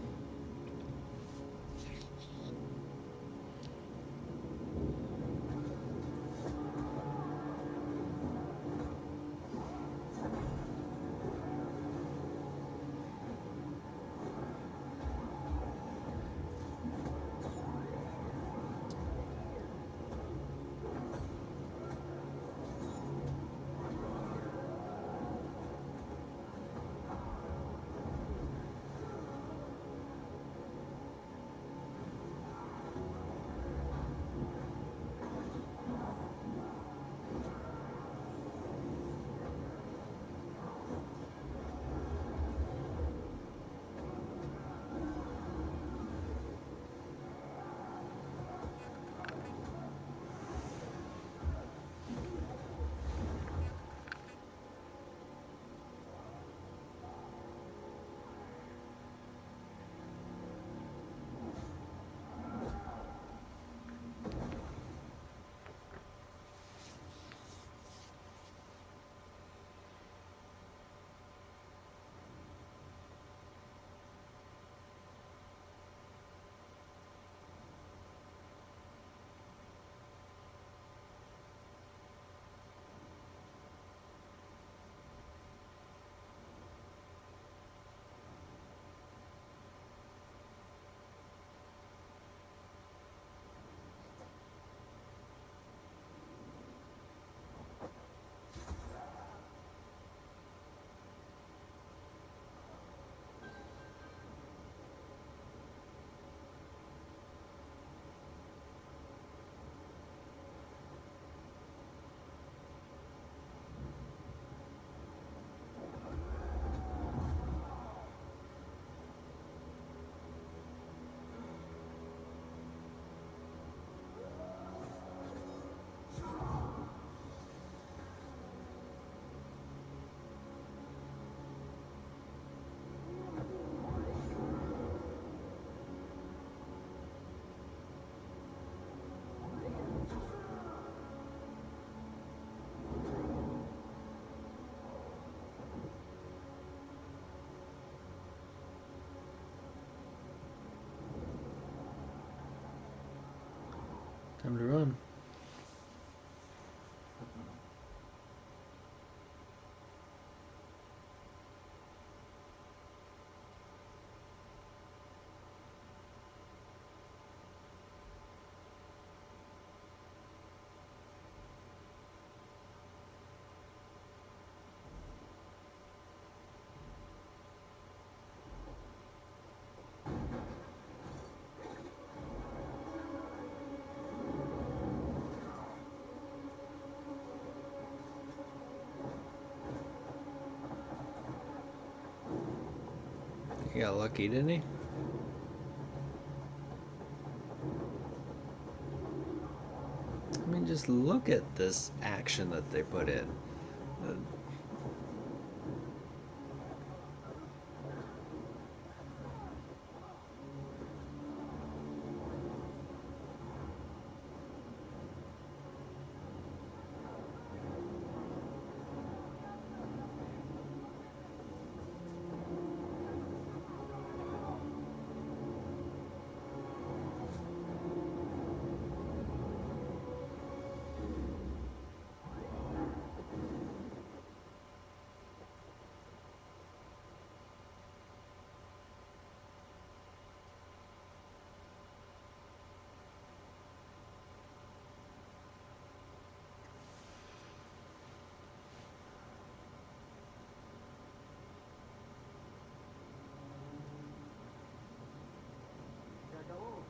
Time to run. He got lucky, didn't he? I mean, just look at this action that they put in. Uh, Se acabó.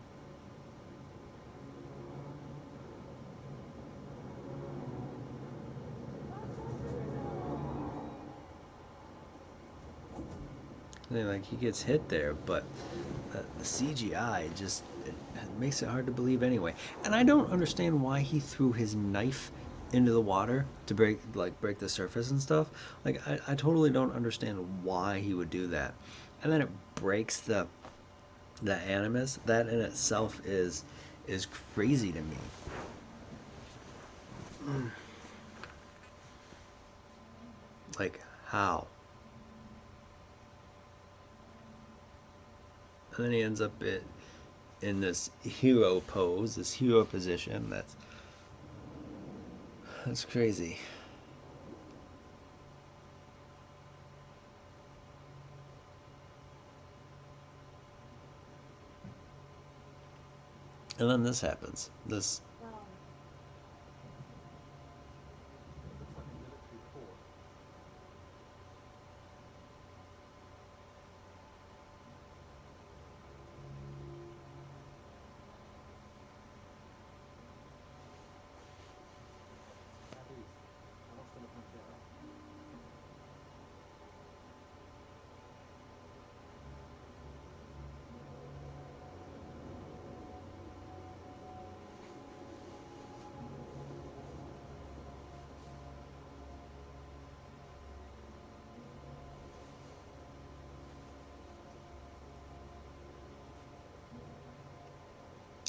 like he gets hit there, but the CGI just it makes it hard to believe anyway. And I don't understand why he threw his knife into the water to break the surface and stuff. Like I totally don't understand why he would do that. And then it breaks the animus. That in itself is crazy to me. Like how? And then he ends up in this hero pose, this hero position. That's crazy. And then this happens. This It looks like a military fort. Abby, vamos a la frontera.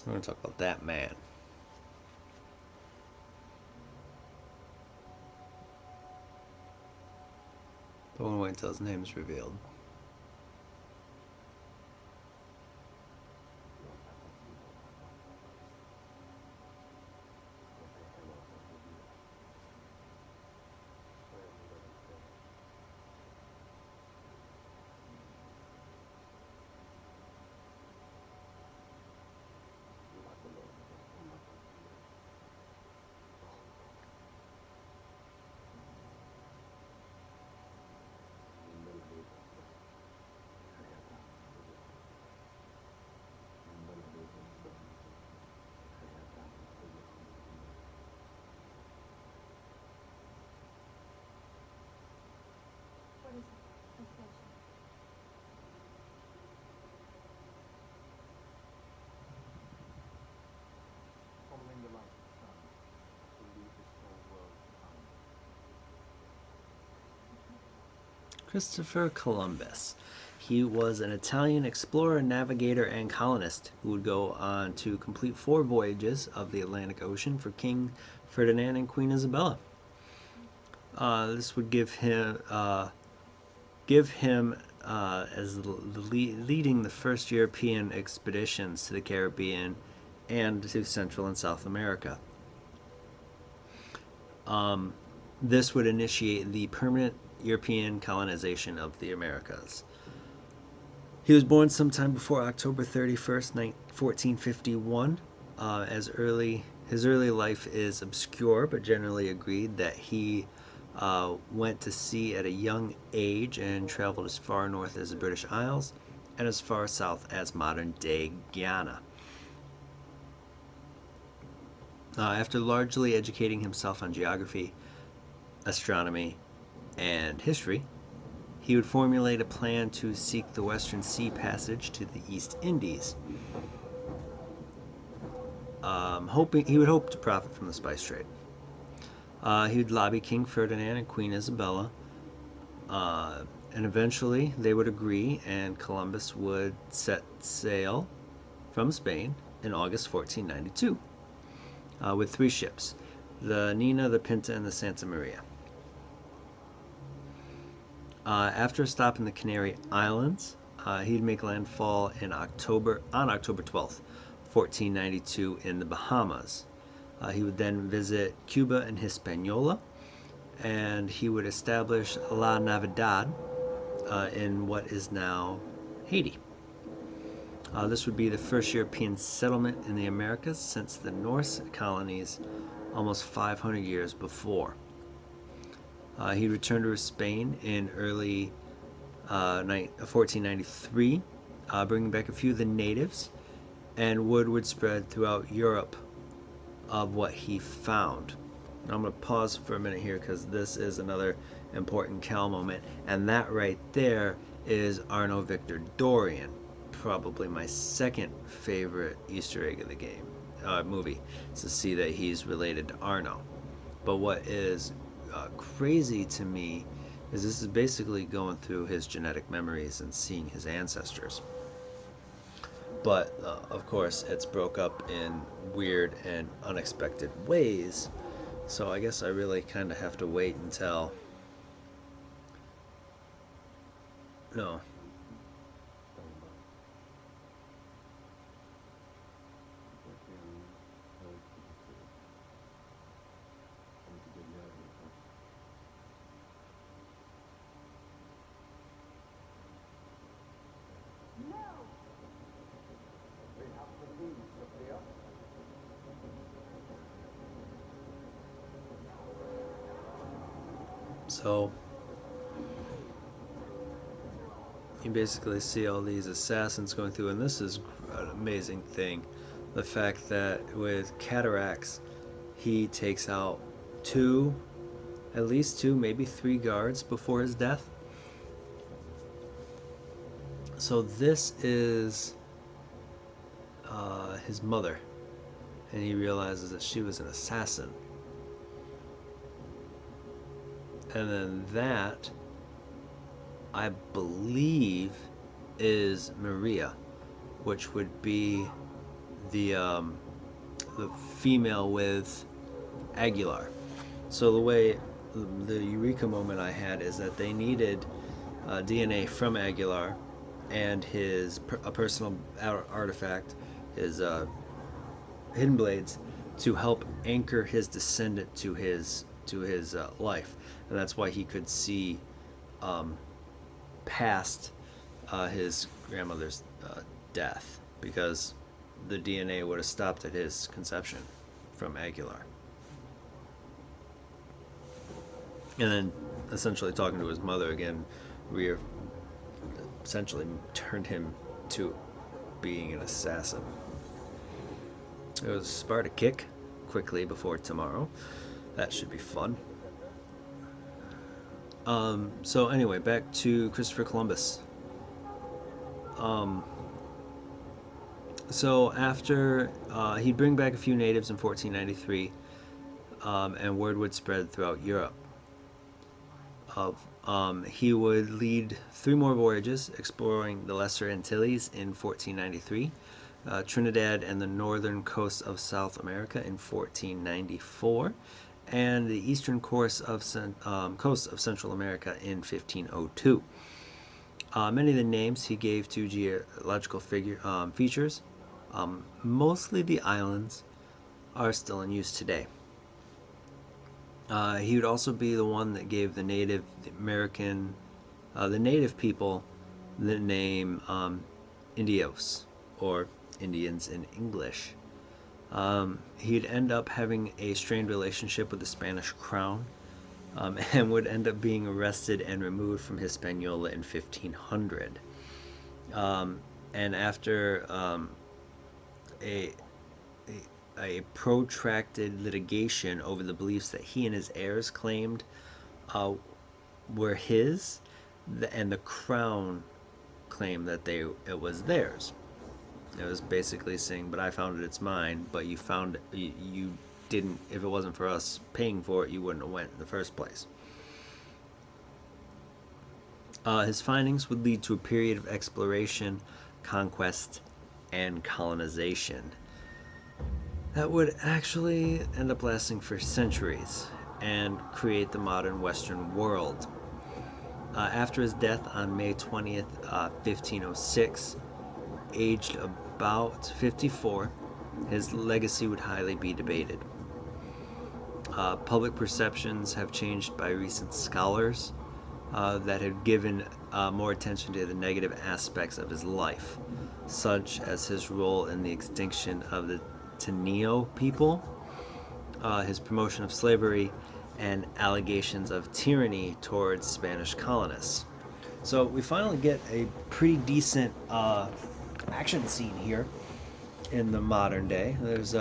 we're gonna talk about that man. But we'll wait until his name is revealed. What is it? Translation. Following the light of the sun will leave this whole world behind. Christopher Columbus. He was an Italian explorer, navigator, and colonist who would go on to complete 4 voyages of the Atlantic Ocean for King Ferdinand and Queen Isabella. This would give him as leading the first European expeditions to the Caribbean and to Central and South America. This would initiate the permanent European colonization of the Americas. He was born sometime before October 31st, 1451. His early life is obscure, but generally agreed that he went to sea at a young age and traveled as far north as the British Isles and as far south as modern-day Guyana. After largely educating himself on geography, astronomy, and history, he would formulate a plan to seek the Western Sea Passage to the East Indies. He would hope to profit from the spice trade. He would lobby King Ferdinand and Queen Isabella, and eventually they would agree, and Columbus would set sail from Spain in August 1492 with 3 ships: the Nina, the Pinta, and the Santa Maria. After a stop in the Canary Islands, he'd make landfall on October 12th, 1492 in the Bahamas. He would then visit Cuba and Hispaniola, and he would establish La Navidad in what is now Haiti. This would be the first European settlement in the Americas since the Norse colonies almost 500 years before. He returned to Spain in early 1493, bringing back a few of the natives, and word would spread throughout Europe of what he found. Now I'm going to pause for a minute here because this is another important Cal moment, and that right there is Arno Victor Dorian, probably my second favorite Easter egg of the game movie, to see that he's related to Arno. But what is crazy to me is this is basically going through his genetic memories and seeing his ancestors. But of course it's broke up in weird and unexpected ways, so I guess I really kind of have to wait until So you basically see all these assassins going through, and this is an amazing thing. The fact that with cataracts, he takes out at least two, maybe 3 guards before his death. So this is his mother, and he realizes that she was an assassin. And then that, I believe, is Maria, which would be the female with Aguilar. So the way the eureka moment I had is that they needed DNA from Aguilar and a personal artifact, his hidden blades, to help anchor his descendant to his life, and that's why he could see past his grandmother's death, because the DNA would have stopped at his conception from Aguilar. And then essentially talking to his mother again, we essentially turned him to being an assassin. It was Sparta kick quickly before tomorrow. That should be fun. So anyway, back to Christopher Columbus. So after he'd bring back a few natives in 1493, and word would spread throughout Europe. He would lead 3 more voyages exploring the Lesser Antilles in 1493, Trinidad and the northern coast of South America in 1494, and the eastern coast of Central America in 1502. Many of the names he gave to geological features Mostly the islands are still in use today. He would also be the one that gave the Native American, the Native people, the name Indios, or Indians in English. He'd end up having a strained relationship with the Spanish crown, and would end up being arrested and removed from Hispaniola in 1500. And after a, a protracted litigation over the beliefs that he and his heirs claimed were his, and the crown claimed that it was theirs. It was basically saying, "But I found it; it's mine. But you found it, you didn't. If it wasn't for us paying for it, you wouldn't have went in the first place." His findings would lead to a period of exploration, conquest, and colonization that would actually end up lasting for centuries and create the modern Western world. After his death on May 20th, 1506, aged about 54, his legacy would highly be debated. Public perceptions have changed by recent scholars that have given more attention to the negative aspects of his life, such as his role in the extinction of the Taino people, his promotion of slavery, and allegations of tyranny towards Spanish colonists. So we finally get a pretty decent action scene here in the modern day. There's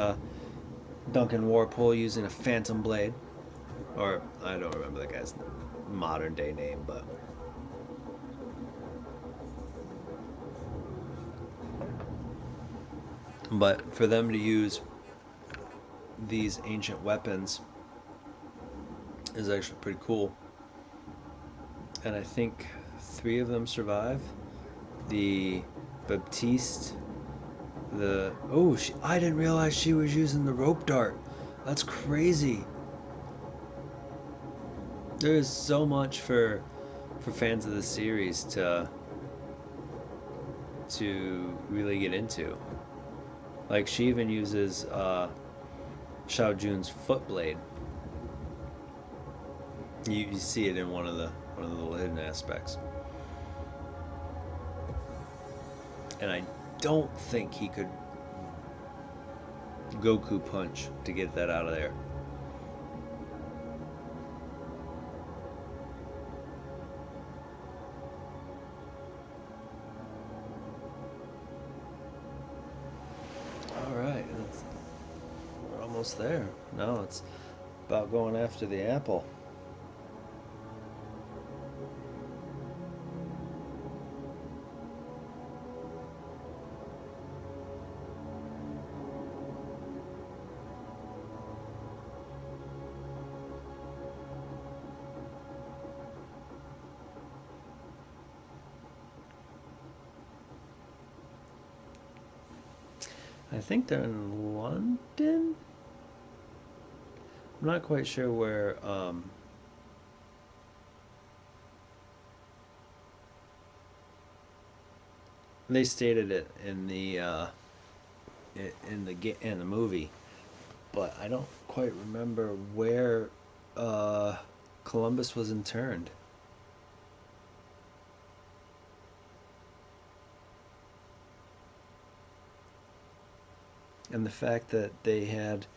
Duncan Warpole using a phantom blade, or I don't remember the guy's modern day name, but for them to use these ancient weapons is actually pretty cool. And I think 3 of them survive. The Baptiste, I didn't realize she was using the rope dart. That's crazy. There is so much for fans of the series to really get into. Like, she even uses Shao Jun's foot blade. You see it in one of the little hidden aspects. And I don't think he could Goku punch to get that out of there. Alright, we're almost there. Now it's about going after the apple. I think they're in London. I'm not quite sure where. They stated it in the in the movie, but I don't quite remember where Columbus was interned. And the fact that they had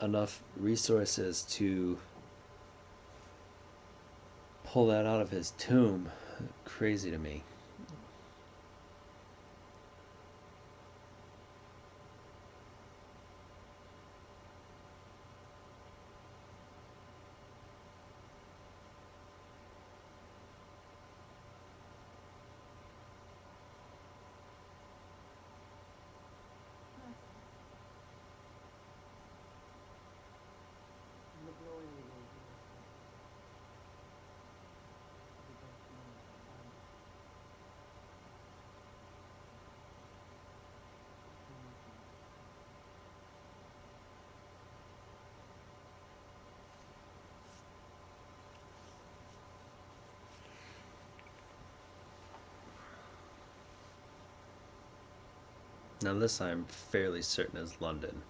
enough resources to pull that out of his tomb, crazy to me. Now this I'm fairly certain is London.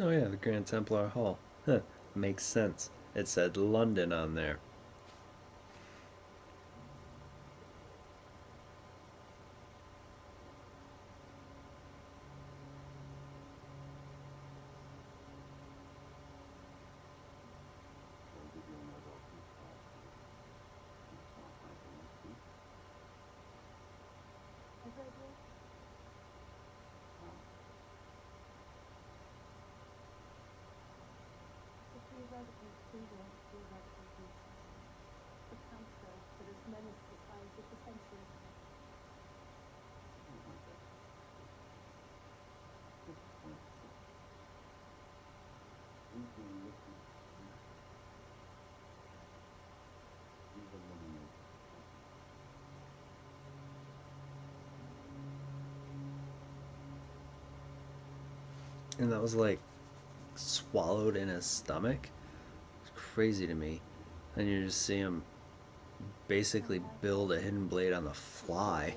Oh yeah, the Grand Templar Hall. Huh, makes sense. It said London on there. The cancer that has menaced the scientific for centuries. And that was like swallowed in his stomach. It's crazy to me. And you just see him basically build a hidden blade on the fly.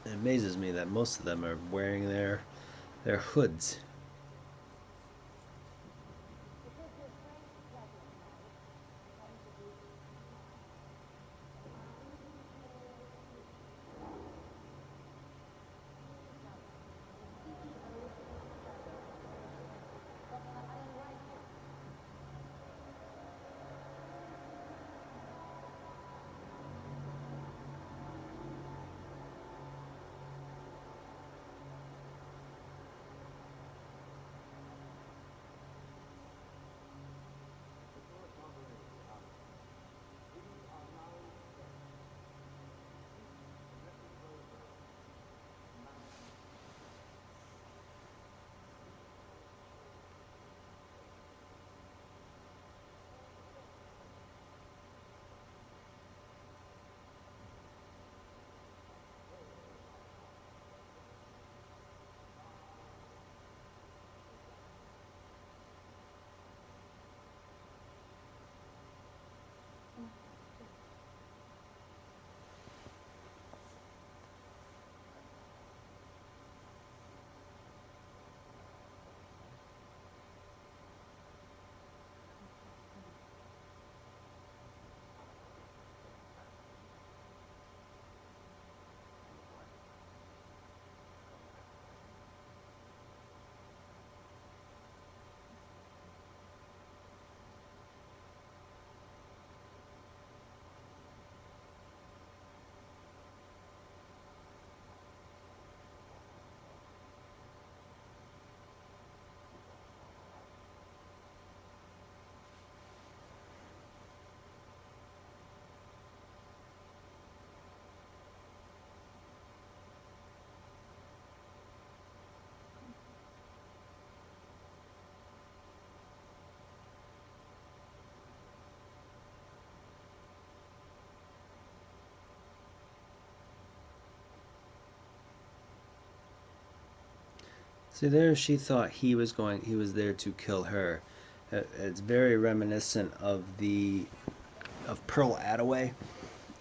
It amazes me that most of them are wearing their hoods. See, there she thought he was there to kill her. It's very reminiscent of Pearl Attaway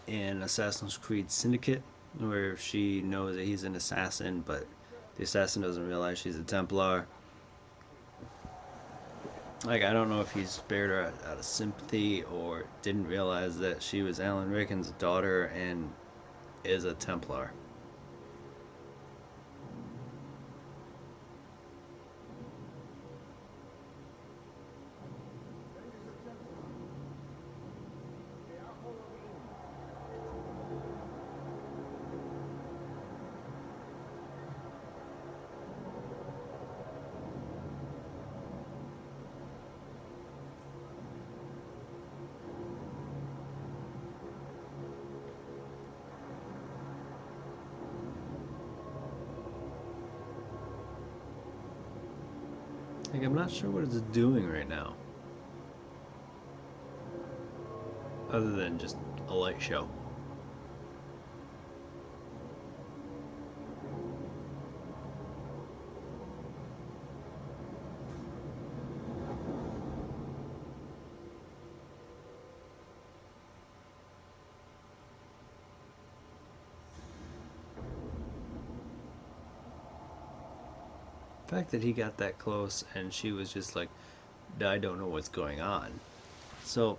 in Assassin's Creed Syndicate, where she knows that he's an assassin, but the assassin doesn't realize she's a Templar. Like, I don't know if he spared her out of sympathy or didn't realize that she was Alan Rickman's daughter and is a Templar. Like, I'm not sure what it's doing right now, other than just a light show. The fact that he got that close and she was just like, I don't know what's going on. So,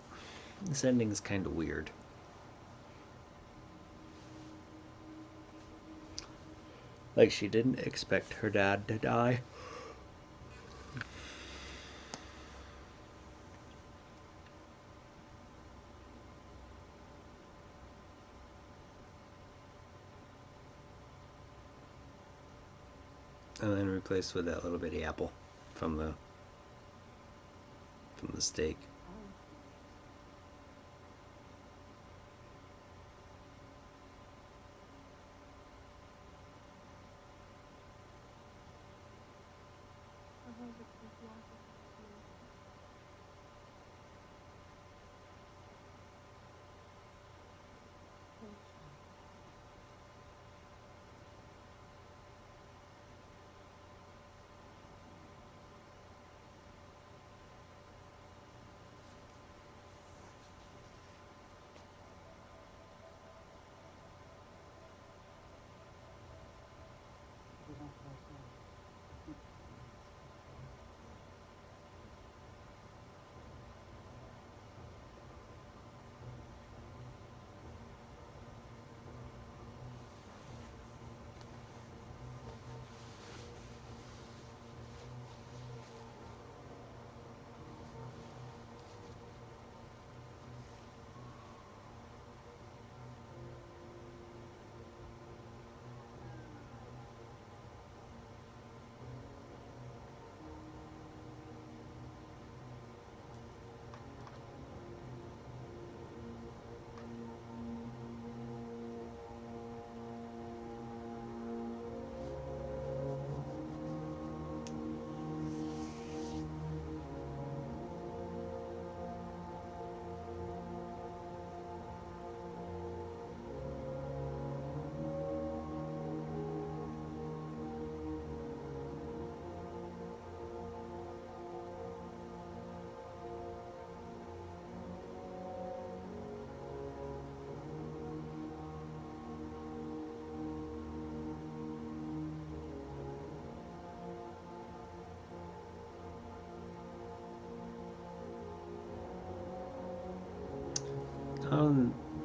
this ending is kind of weird. Like, she didn't expect her dad to die. And then replaced with that little bitty apple from the steak.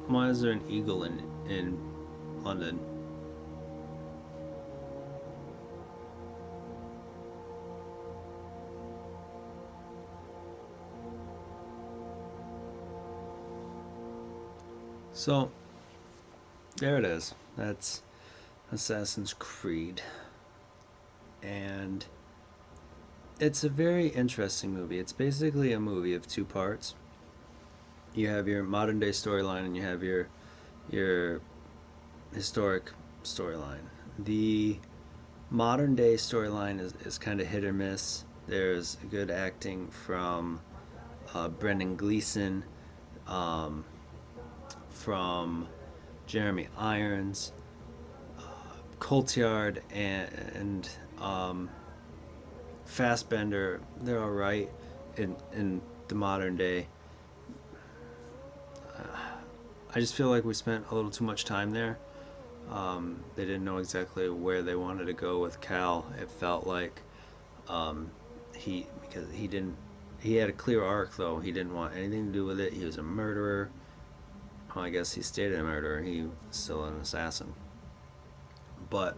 Why is there an eagle in London? So, there it is. That's Assassin's Creed. And it's a very interesting movie. It's basically a movie of two parts. You have your modern day storyline and you have your historic storyline. The modern day storyline is kind of hit or miss. There's good acting from Brendan Gleeson, from Jeremy Irons, Coltyard, and Fassbender, they're all right in the modern day. I just feel like we spent a little too much time there. They didn't know exactly where they wanted to go with Cal. It felt like um, because he didn't he had a clear arc though. He didn't want anything to do with it. He was a murderer. Well, I guess he stayed a murderer. He was still an assassin, but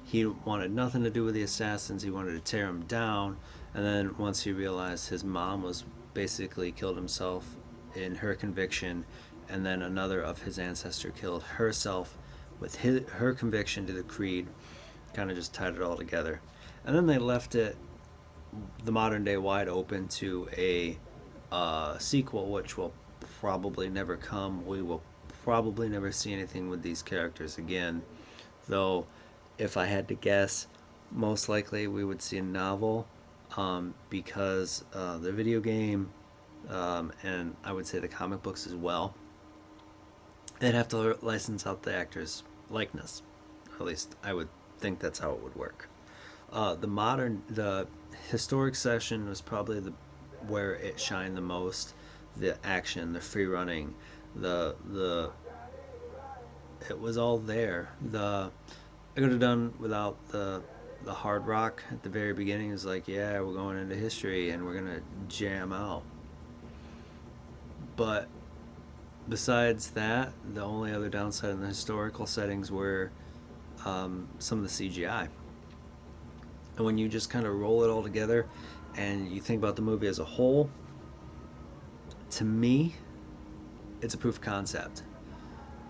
he wanted nothing to do with the assassins. He wanted to tear them down. And then once he realized his mom was basically killed himself in her conviction, and then another of his ancestor killed herself with her conviction to the creed, kind of just tied it all together. And then they left it, the modern day, wide open to a sequel, which will probably never come. We will probably never see anything with these characters again. Though, if I had to guess, most likely we would see a novel, because the video game, and I would say the comic books as well, they'd have to license out the actor's likeness. At least I would think that's how it would work. The historic session was probably the where it shined the most. The action, the free running, the it was all there. I could have done without the hard rock at the very beginning. Is like, yeah, we're going into history and we're gonna jam out. But besides that, the only other downside in the historical settings were some of the CGI. And when you just kind of roll it all together and you think about the movie as a whole, to me, it's a proof of concept.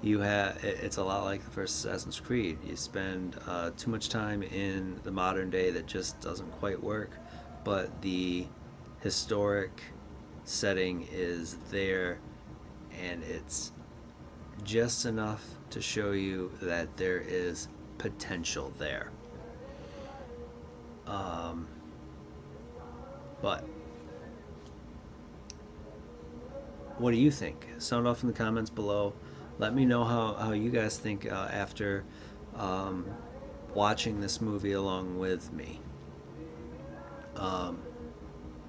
It's a lot like the first Assassin's Creed. You spend too much time in the modern day that just doesn't quite work, but the historic setting is there, and it's just enough to show you that there is potential there. But what do you think? Sound off in the comments below. Let me know how you guys think after um, watching this movie along with me. Um,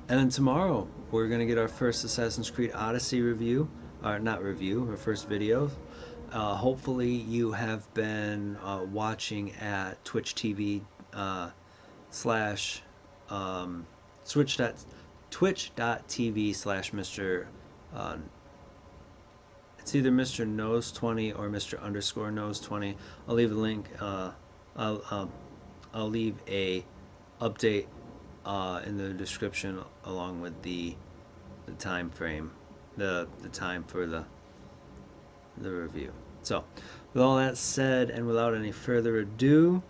and then tomorrow we're gonna get our first Assassin's Creed Odyssey review, or not review, our first video. Hopefully you have been watching at Twitch TV slash twitch.tv slash Mr. It's either Mr. Knows 20 or Mr. underscore Knows 20. I'll leave a link. I'll, um, I'll leave a update in the description along with the time frame, the time for the review. So, with all that said, and without any further ado,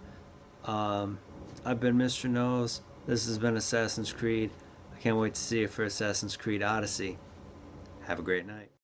I've been Mr. Knows. This has been Assassin's Creed. I can't wait to see you for Assassin's Creed Odyssey. Have a great night.